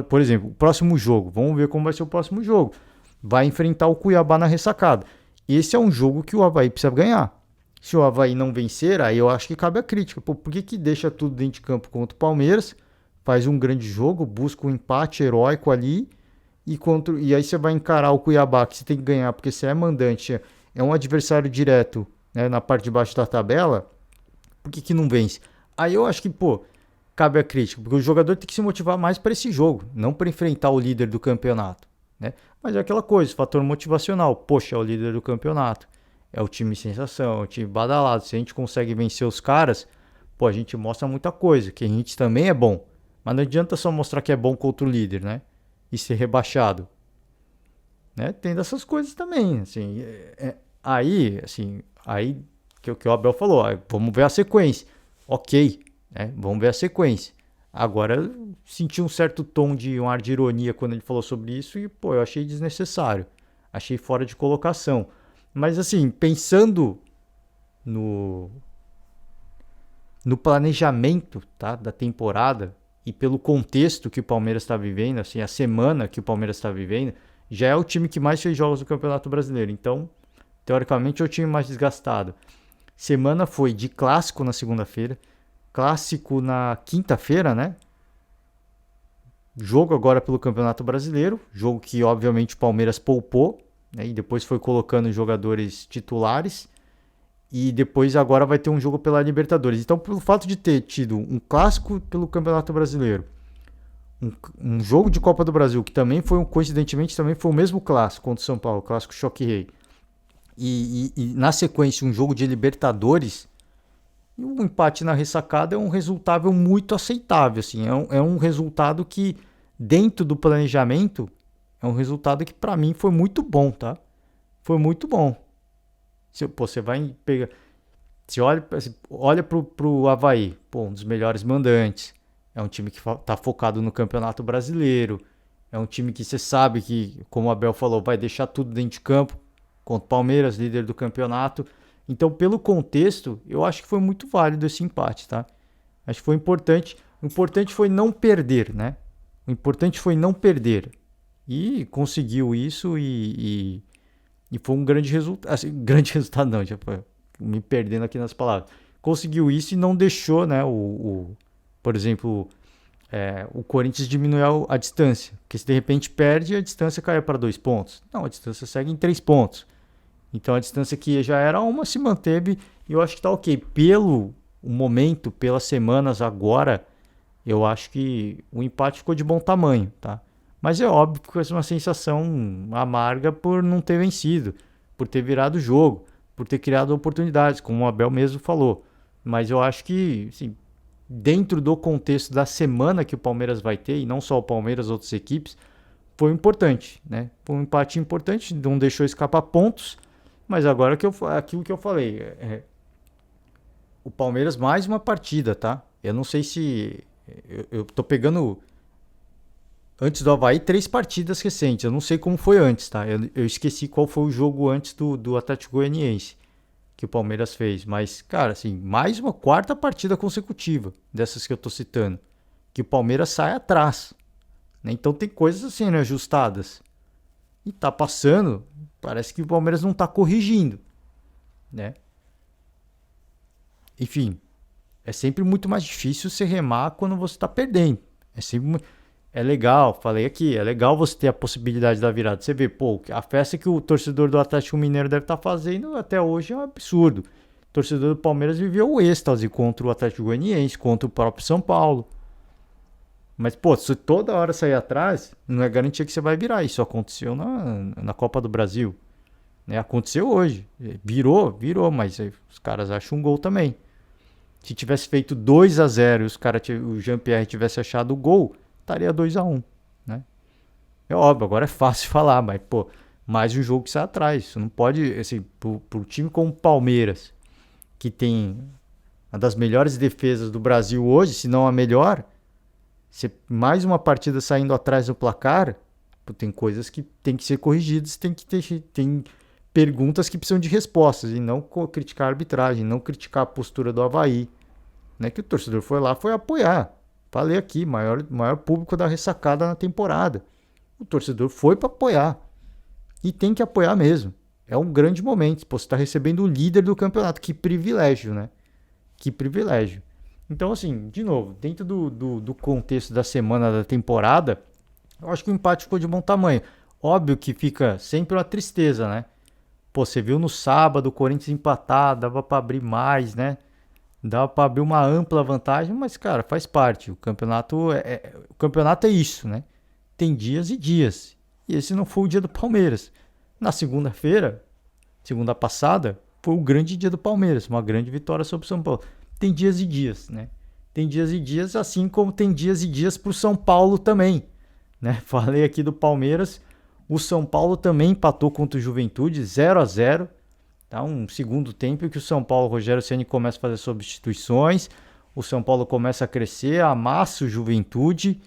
por exemplo, o próximo jogo. Vamos ver como vai ser o próximo jogo. Vai enfrentar o Cuiabá na ressacada. Esse é um jogo que o Avaí precisa ganhar. Se o Avaí não vencer, aí eu acho que cabe a crítica. Pô, por que deixa tudo dentro de campo contra o Palmeiras? Faz um grande jogo, busca um empate heróico ali. E aí você vai encarar o Cuiabá, que você tem que ganhar, porque você é mandante, é um adversário direto, né, na parte de baixo da tabela. Por que não vence? Aí eu acho que, pô, cabe a crítica, porque o jogador tem que se motivar mais para esse jogo, não para enfrentar o líder do campeonato, né? Mas é aquela coisa, fator motivacional. Poxa, é o líder do campeonato, é o time sensação, é o time badalado. Se a gente consegue vencer os caras, pô, a gente mostra muita coisa, que a gente também é bom. Mas não adianta só mostrar que é bom contra o líder, né? E ser rebaixado, né? Tem dessas coisas também, assim. Aí que o Abel falou, vamos ver a sequência. Ok, né? Vamos ver a sequência. Agora, eu senti um certo tom de um ar de ironia quando ele falou sobre isso e, pô, eu achei desnecessário. Achei fora de colocação. Mas, assim, pensando no, no planejamento, tá, da temporada e pelo contexto que o Palmeiras está vivendo, assim, a semana que o Palmeiras está vivendo, já é o time que mais fez jogos do Campeonato Brasileiro. Então, teoricamente, é o time mais desgastado. Semana foi de clássico na segunda-feira, clássico na quinta-feira, né? Jogo agora pelo Campeonato Brasileiro, jogo que obviamente o Palmeiras poupou, né? E depois foi colocando jogadores titulares. E depois agora vai ter um jogo pela Libertadores. Então, pelo fato de ter tido um clássico pelo Campeonato Brasileiro, um jogo de Copa do Brasil, que também foi, coincidentemente, também foi o mesmo clássico contra o São Paulo, clássico Choque Rei. E na sequência um jogo de Libertadores, e um empate na ressacada é um resultado muito aceitável. Assim, é um resultado que, dentro do planejamento, é um resultado que para mim foi muito bom, tá? Foi muito bom. Você vai pegar. Você olha pro Avaí, pô, um dos melhores mandantes. É um time que tá focado no Campeonato Brasileiro. É um time que você sabe que, como o Abel falou, vai deixar tudo dentro de campo contra o Palmeiras, líder do campeonato. Então, pelo contexto, eu acho que foi muito válido esse empate, tá? Acho que foi importante. O importante foi não perder, né? O importante foi não perder. E conseguiu isso e foi um grande resultado. Assim, grande resultado não, já foi me perdendo aqui nas palavras. Conseguiu isso e não deixou, né? Por exemplo, o Corinthians diminuiu a distância. Porque se de repente perde, a distância cai para 2 pontos. Não, a distância segue em 3 pontos. Então a distância que já era uma se manteve e eu acho que tá ok. Pelo momento, pelas semanas agora, eu acho que o empate ficou de bom tamanho, tá? Mas é óbvio que é uma sensação amarga por não ter vencido, por ter virado o jogo, por ter criado oportunidades, como o Abel mesmo falou. Mas eu acho que, assim, dentro do contexto da semana que o Palmeiras vai ter, e não só o Palmeiras, outras equipes, foi importante, né? Foi um empate importante, não deixou escapar pontos. Mas agora aquilo que eu falei, o Palmeiras mais uma partida, tá? Eu não sei se eu tô pegando antes do Avaí 3 partidas recentes. Eu não sei como foi antes, tá? Eu esqueci qual foi o jogo antes do Atlético Goianiense que o Palmeiras fez. Mas, cara, assim, mais uma quarta partida consecutiva dessas que eu tô citando, que o Palmeiras sai atrás, né? Então tem coisas assim, né, ajustadas. E tá passando, parece que o Palmeiras não tá corrigindo, né? Enfim, é sempre muito mais difícil você remar quando você tá perdendo. É legal, falei aqui, é legal você ter a possibilidade da virada. Você vê, pô, a festa que o torcedor do Atlético Mineiro deve estar fazendo até hoje é um absurdo. O torcedor do Palmeiras viveu o êxtase contra o Atlético Goianiense, contra o próprio São Paulo. Mas, pô, se toda hora sair atrás, não é garantia que você vai virar. Isso aconteceu na Copa do Brasil. Né? Aconteceu hoje. Virou, mas os caras acham um gol também. Se tivesse feito 2-0 e o Jean-Pierre tivesse achado o gol, estaria 2-1, né? É óbvio, agora é fácil falar, mas, pô, mais um jogo que sai atrás. Você não pode, assim, pro time como o Palmeiras, que tem uma das melhores defesas do Brasil hoje, se não a melhor, mais uma partida saindo atrás do placar, tem coisas que tem que ser corrigidas, tem perguntas que precisam de respostas e não criticar a arbitragem, não criticar a postura do Avaí, né? Que o torcedor foi lá, foi apoiar. Falei aqui, maior público da ressacada na temporada. O torcedor foi para apoiar e tem que apoiar mesmo. É um grande momento. Pô, você está recebendo o líder do campeonato. Que privilégio, né? Que privilégio. Então, assim, de novo, dentro do contexto da semana da temporada, eu acho que o empate ficou de bom tamanho. Óbvio que fica sempre uma tristeza, né? Pô, você viu no sábado o Corinthians empatar, dava para abrir mais, né? Dava para abrir uma ampla vantagem, mas, cara, faz parte. O campeonato é isso, né? Tem dias e dias. E esse não foi o dia do Palmeiras. Na segunda-feira, segunda passada, foi o grande dia do Palmeiras, uma grande vitória sobre o São Paulo. Tem dias e dias, né? Tem dias e dias, assim como tem dias e dias para o São Paulo também, né? Falei aqui do Palmeiras, o São Paulo também empatou contra o Juventude, 0-0. Tá? Um segundo tempo que o São Paulo, o Rogério Ceni começa a fazer substituições, o São Paulo começa a crescer, amassa o Juventude,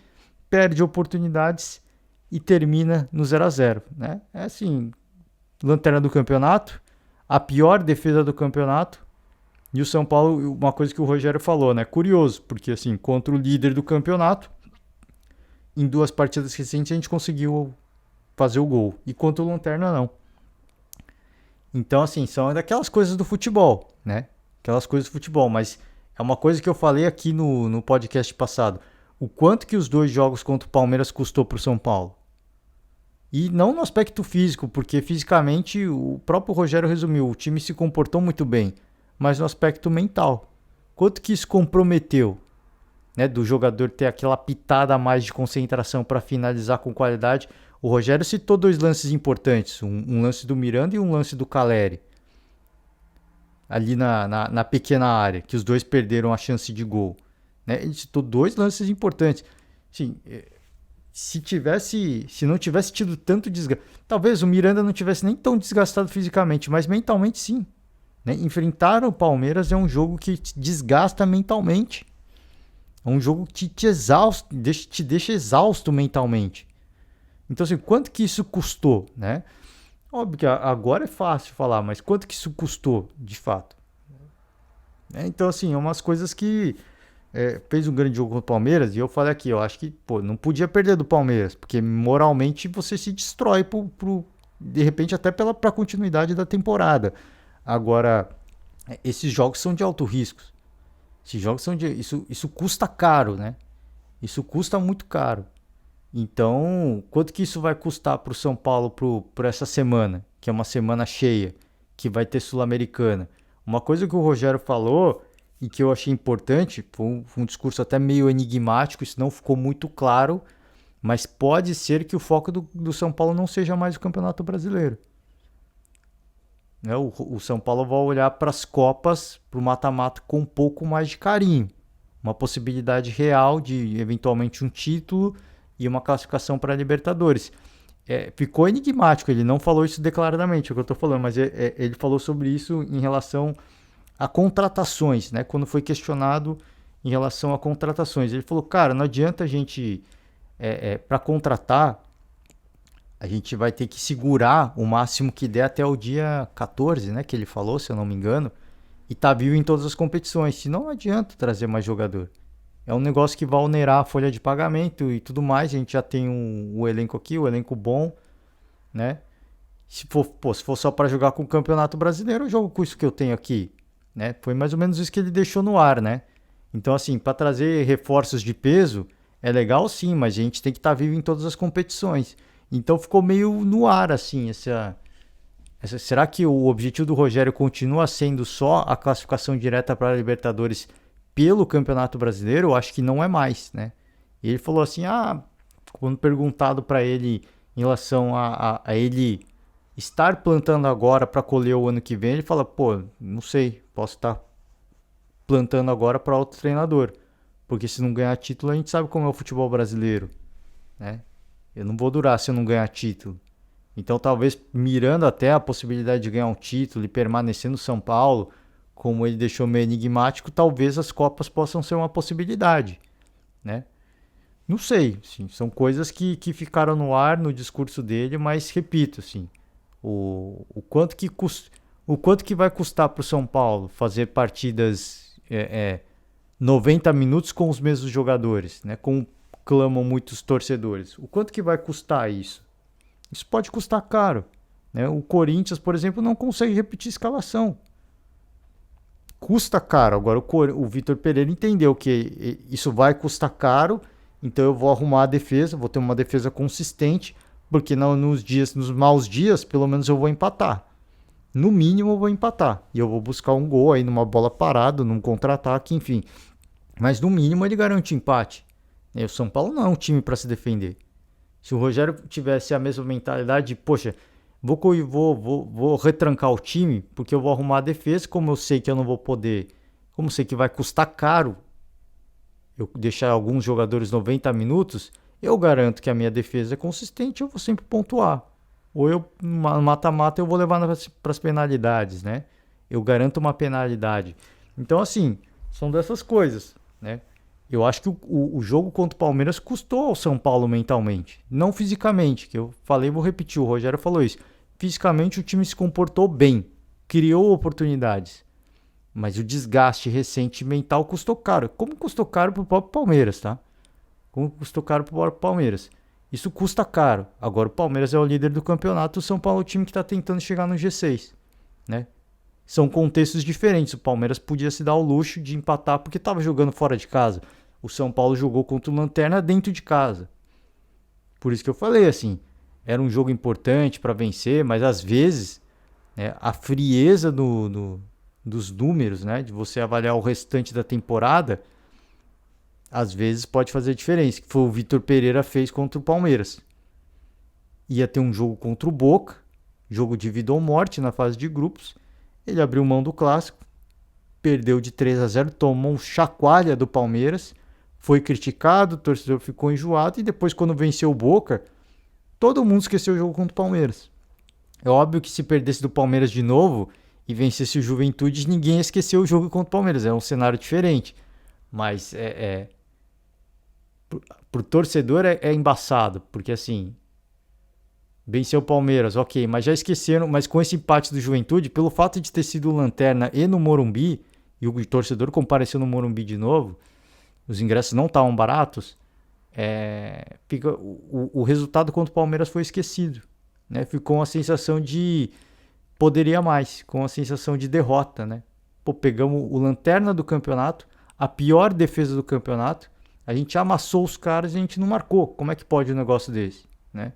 perde oportunidades e termina no 0-0, né? É assim, lanterna do campeonato, a pior defesa do campeonato. E o São Paulo, uma coisa que o Rogério falou, né? Curioso, porque assim, contra o líder do campeonato, em 2 partidas recentes a gente conseguiu fazer o gol. E contra o Lanterna não. Então, assim, são daquelas coisas do futebol, né? Aquelas coisas do futebol, mas é uma coisa que eu falei aqui no podcast passado. O quanto que os 2 jogos contra o Palmeiras custou para o São Paulo. E não no aspecto físico, porque fisicamente o próprio Rogério resumiu, o time se comportou muito bem, mas no aspecto mental. Quanto que isso comprometeu, né, do jogador ter aquela pitada a mais de concentração para finalizar com qualidade? O Rogério citou 2 lances importantes, um lance do Miranda e um lance do Caleri, ali na pequena área, que os 2 perderam a chance de gol. Né? Ele citou 2 lances importantes. Sim, se não tivesse tido tanto desgaste, talvez o Miranda não tivesse nem tão desgastado fisicamente, mas mentalmente sim. Né? Enfrentar o Palmeiras é um jogo que te desgasta mentalmente. É um jogo que te exausta, te deixa exausto mentalmente. Então, assim, quanto que isso custou, né? Óbvio que agora é fácil falar, mas quanto que isso custou, de fato? Então, assim, é umas coisas que fez um grande jogo contra o Palmeiras, e eu falei aqui, eu acho que, pô, não podia perder do Palmeiras, porque moralmente você se destrói de repente até pra continuidade da temporada. Agora, esses jogos são de alto risco. Esses jogos são isso custa caro, né? Isso custa muito caro. Então, quanto que isso vai custar para o São Paulo por essa semana, que é uma semana cheia, que vai ter Sul-Americana? Uma coisa que o Rogério falou e que eu achei importante, foi um discurso até meio enigmático, isso não ficou muito claro, mas pode ser que o foco do São Paulo não seja mais o Campeonato Brasileiro. Né? O São Paulo vai olhar para as Copas, para o mata-mata com um pouco mais de carinho. Uma possibilidade real de eventualmente um título e uma classificação para a Libertadores. Ficou enigmático, ele não falou isso declaradamente, é o que eu estou falando, mas ele falou sobre isso em relação a contratações, né? Quando foi questionado em relação a contratações. Ele falou, cara, não adianta a gente, para contratar, a gente vai ter que segurar o máximo que der até o dia 14, né? Que ele falou, se eu não me engano, e tá vivo em todas as competições. Senão não adianta trazer mais jogador. É um negócio que vai onerar a folha de pagamento e tudo mais. A gente já tem o elenco aqui, o elenco bom, né? Se for só para jogar com o Campeonato Brasileiro, eu jogo com isso que eu tenho aqui, né? Foi mais ou menos isso que ele deixou no ar, né? Então, assim, para trazer reforços de peso, é legal sim, mas a gente tem que estar vivo em todas as competições. Então ficou meio no ar, assim, será que o objetivo do Rogério continua sendo só a classificação direta para a Libertadores pelo Campeonato Brasileiro? Eu acho que não é mais, né? E ele falou assim, quando perguntado para ele em relação a ele estar plantando agora para colher o ano que vem, ele fala, pô, não sei, posso estar plantando agora para outro treinador, porque se não ganhar título a gente sabe como é o futebol brasileiro, né? Eu não vou durar se eu não ganhar título. Então, talvez mirando até a possibilidade de ganhar um título e permanecer no São Paulo, como ele deixou meio enigmático, talvez as Copas possam ser uma possibilidade, né? Não sei, assim, são coisas que ficaram no ar no discurso dele, mas repito, assim, O quanto que vai custar para o São Paulo fazer partidas 90 minutos com os mesmos jogadores, né? Como clamam muitos torcedores. O quanto que vai custar isso? Isso pode custar caro, né? O Corinthians, por exemplo, não consegue repetir escalação. Custa caro. Agora o Vitor Pereira entendeu que isso vai custar caro, então eu vou arrumar a defesa, vou ter uma defesa consistente, porque nos maus dias, pelo menos eu vou empatar. No mínimo eu vou empatar. E eu vou buscar um gol aí numa bola parada, num contra-ataque, enfim. Mas no mínimo ele garante empate. E o São Paulo não é um time para se defender. Se o Rogério tivesse a mesma mentalidade de, poxa, vou retrancar o time, porque eu vou arrumar a defesa, como eu sei que eu não vou poder, como eu sei que vai custar caro eu deixar alguns jogadores 90 minutos, eu garanto que a minha defesa é consistente, eu vou sempre pontuar. Ou eu, no mata-mata, eu vou levar para as penalidades, né? Eu garanto uma penalidade. Então, assim, são dessas coisas, né? Eu acho que o jogo contra o Palmeiras custou ao São Paulo mentalmente, não fisicamente, que eu falei, vou repetir, o Rogério falou isso. Fisicamente o time se comportou bem, criou oportunidades, mas o desgaste recente mental custou caro. Como custou caro pro próprio Palmeiras, tá? Como custou caro pro próprio Palmeiras. Isso custa caro. Agora o Palmeiras é o líder do campeonato, o São Paulo é o time que está tentando chegar no G6, né? São contextos diferentes. O Palmeiras podia se dar o luxo de empatar porque estava jogando fora de casa. O São Paulo jogou contra o Lanterna dentro de casa. Por isso que eu falei assim, era um jogo importante para vencer, mas às vezes, né, a frieza dos números, né, de você avaliar o restante da temporada, às vezes pode fazer diferença. Que foi o Vitor Pereira fez contra o Palmeiras. Ia ter um jogo contra o Boca, jogo de vida ou morte na fase de grupos. Ele abriu mão do clássico, perdeu de 3-0, tomou um chacoalha do Palmeiras, foi criticado, o torcedor ficou enjoado e depois quando venceu o Boca, todo mundo esqueceu o jogo contra o Palmeiras. É óbvio que se perdesse do Palmeiras de novo e vencesse o Juventude, ninguém esqueceu o jogo contra o Palmeiras, é um cenário diferente. Mas pro torcedor é embaçado, porque assim, venceu o Palmeiras, ok, mas já esqueceram, mas com esse empate do Juventude, pelo fato de ter sido Lanterna e no Morumbi, e o torcedor compareceu no Morumbi de novo, os ingressos não estavam baratos, o resultado contra o Palmeiras foi esquecido, né? Ficou uma sensação de poderia mais, com uma sensação de derrota, né? Pô, pegamos o Lanterna do campeonato, a pior defesa do campeonato, a gente amassou os caras e a gente não marcou, como é que pode um negócio desse, né?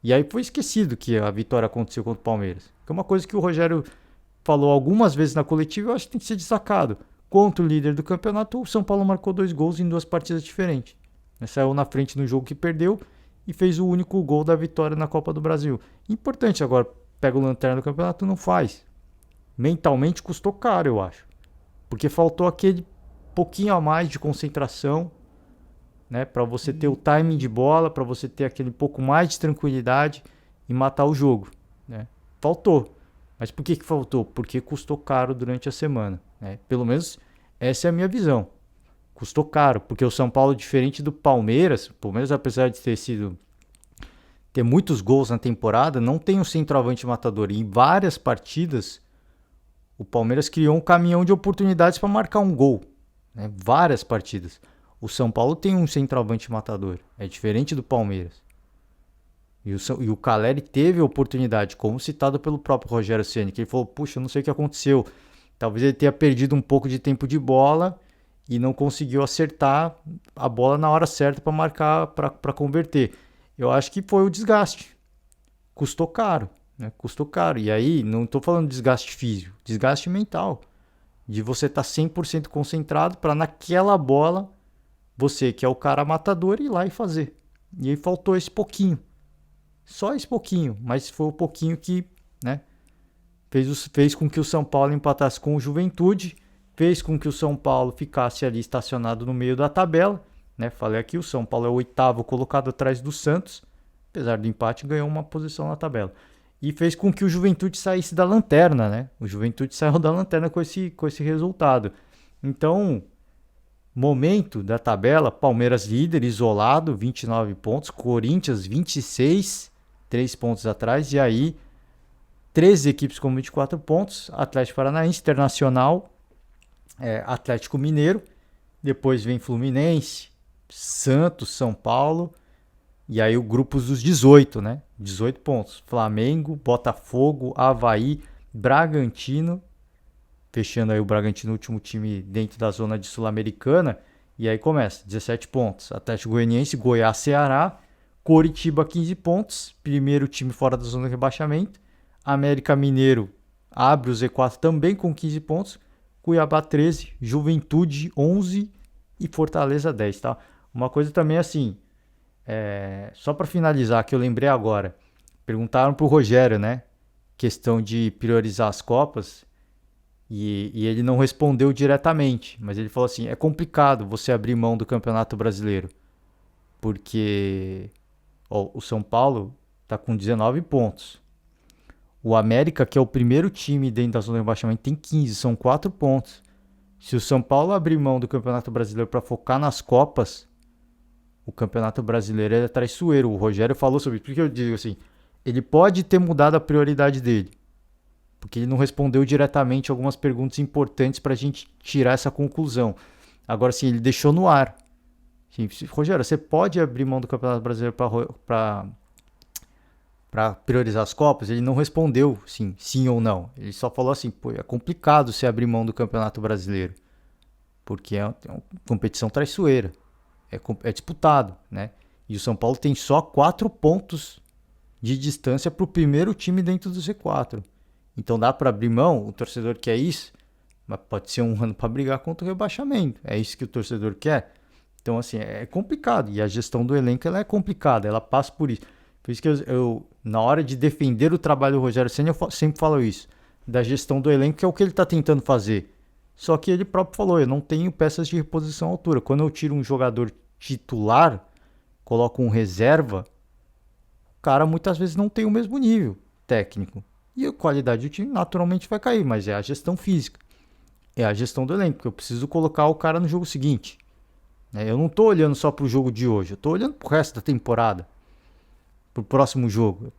E aí foi esquecido que a vitória aconteceu contra o Palmeiras. Que é uma coisa que o Rogério falou algumas vezes na coletiva e eu acho que tem que ser destacado. Contra o líder do campeonato, o São Paulo marcou 2 gols em 2 partidas diferentes. Saiu na frente no jogo que perdeu e fez o único gol da vitória na Copa do Brasil. Importante agora, pega o Lanterna do campeonato, não faz. Mentalmente custou caro, eu acho. Porque faltou aquele pouquinho a mais de concentração, né, para você ter o timing de bola, para você ter aquele pouco mais de tranquilidade e matar o jogo, né? Faltou. Mas por que faltou? Porque custou caro durante a semana, né? Pelo menos essa é a minha visão. Custou caro, porque o São Paulo, diferente do Palmeiras, apesar de ter muitos gols na temporada, não tem um centroavante matador. E em várias partidas, o Palmeiras criou um caminhão de oportunidades para marcar um gol, né? Várias partidas. O São Paulo tem um centroavante matador. É diferente do Palmeiras. E o Caleri teve a oportunidade, como citado pelo próprio Rogério Ceni, que ele falou, puxa, eu não sei o que aconteceu. Talvez ele tenha perdido um pouco de tempo de bola e não conseguiu acertar a bola na hora certa para marcar, para converter. Eu acho que foi o desgaste. Custou caro, né? Custou caro. E aí, não estou falando de desgaste físico, desgaste mental. De você estar 100% concentrado para naquela bola você, que é o cara matador, ir lá e fazer. E aí faltou esse pouquinho. Só esse pouquinho. Mas foi o pouquinho que, né, fez com que o São Paulo empatasse com o Juventude. Fez com que o São Paulo ficasse ali estacionado no meio da tabela. Né? Falei aqui, o São Paulo é o 8º colocado atrás do Santos. Apesar do empate, ganhou uma posição na tabela. E fez com que o Juventude saísse da lanterna. Né? O Juventude saiu da lanterna com esse resultado. Então, momento da tabela, Palmeiras líder, isolado, 29 pontos. Corinthians, 26, 3 pontos atrás. E aí, 13 equipes com 24 pontos, Atlético Paranaense, Internacional, Atlético Mineiro, depois vem Fluminense, Santos, São Paulo, e aí o grupo dos 18, né? 18 pontos. Flamengo, Botafogo, Avaí, Bragantino, fechando aí o Bragantino, último time dentro da zona de Sul-Americana, e aí começa, 17 pontos. Atlético Goianiense, Goiás, Ceará, Coritiba, 15 pontos, primeiro time fora da zona de rebaixamento. América Mineiro abre o Z4 também com 15 pontos. Cuiabá 13, Juventude 11 e Fortaleza 10, tá? Uma coisa também assim, só para finalizar, que eu lembrei agora, perguntaram pro Rogério, né? Questão de priorizar as Copas e ele não respondeu diretamente, mas ele falou assim, é complicado você abrir mão do Campeonato Brasileiro, porque o São Paulo tá com 19 pontos. O América, que é o primeiro time dentro da zona de rebaixamento, tem 15, são 4 pontos. Se o São Paulo abrir mão do Campeonato Brasileiro para focar nas Copas, o Campeonato Brasileiro é traiçoeiro. O Rogério falou sobre isso. Por que eu digo assim? Ele pode ter mudado a prioridade dele, porque ele não respondeu diretamente algumas perguntas importantes para a gente tirar essa conclusão. Agora sim, ele deixou no ar. Sim, Rogério, você pode abrir mão do Campeonato Brasileiro para priorizar as Copas? Ele não respondeu sim ou não. Ele só falou assim, pô, é complicado você abrir mão do Campeonato Brasileiro, porque é uma competição traiçoeira, é disputado, né? E o São Paulo tem só 4 pontos de distância para o primeiro time dentro do Z4. Então dá para abrir mão, o torcedor quer isso, mas pode ser um ano para brigar contra o rebaixamento. É isso que o torcedor quer? Então, assim, é complicado. E a gestão do elenco ela é complicada, ela passa por isso. Por isso que eu na hora de defender o trabalho do Rogério Ceni, eu sempre falo isso. Da gestão do elenco, que é o que ele está tentando fazer. Só que ele próprio falou, eu não tenho peças de reposição à altura. Quando eu tiro um jogador titular, coloco um reserva, o cara muitas vezes não tem o mesmo nível técnico. E a qualidade do time naturalmente vai cair, mas é a gestão física. É a gestão do elenco, porque eu preciso colocar o cara no jogo seguinte. Eu não estou olhando só para o jogo de hoje, eu estou olhando para o resto da temporada. Pro próximo jogo.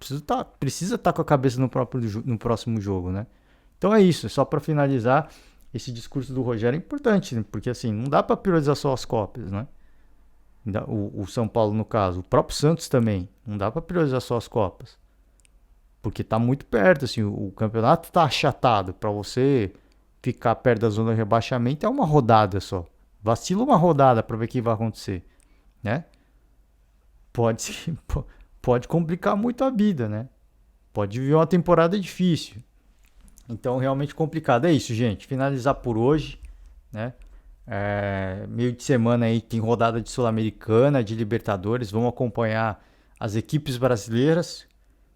Precisa estar com a cabeça no próximo jogo, né? Então é isso, só para finalizar, esse discurso do Rogério é importante, né? Porque assim, não dá para priorizar só as Copas, né? O São Paulo no caso, o próprio Santos também, não dá para priorizar só as Copas. Porque tá muito perto, assim, o campeonato tá achatado, para você ficar perto da zona de rebaixamento é uma rodada só. Vacila uma rodada para ver o que vai acontecer, né? Pode complicar muito a vida, né? Pode vir uma temporada difícil. Então, realmente complicado. É isso, gente. Finalizar por hoje, né? Meio de semana aí tem rodada de Sul-Americana, de Libertadores. Vamos acompanhar as equipes brasileiras,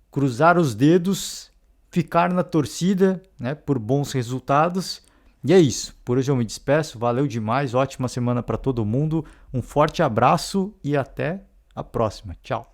cruzar os dedos, ficar na torcida, né? Por bons resultados. E é isso. Por hoje eu me despeço. Valeu demais. Ótima semana para todo mundo. Um forte abraço e até a próxima. Tchau.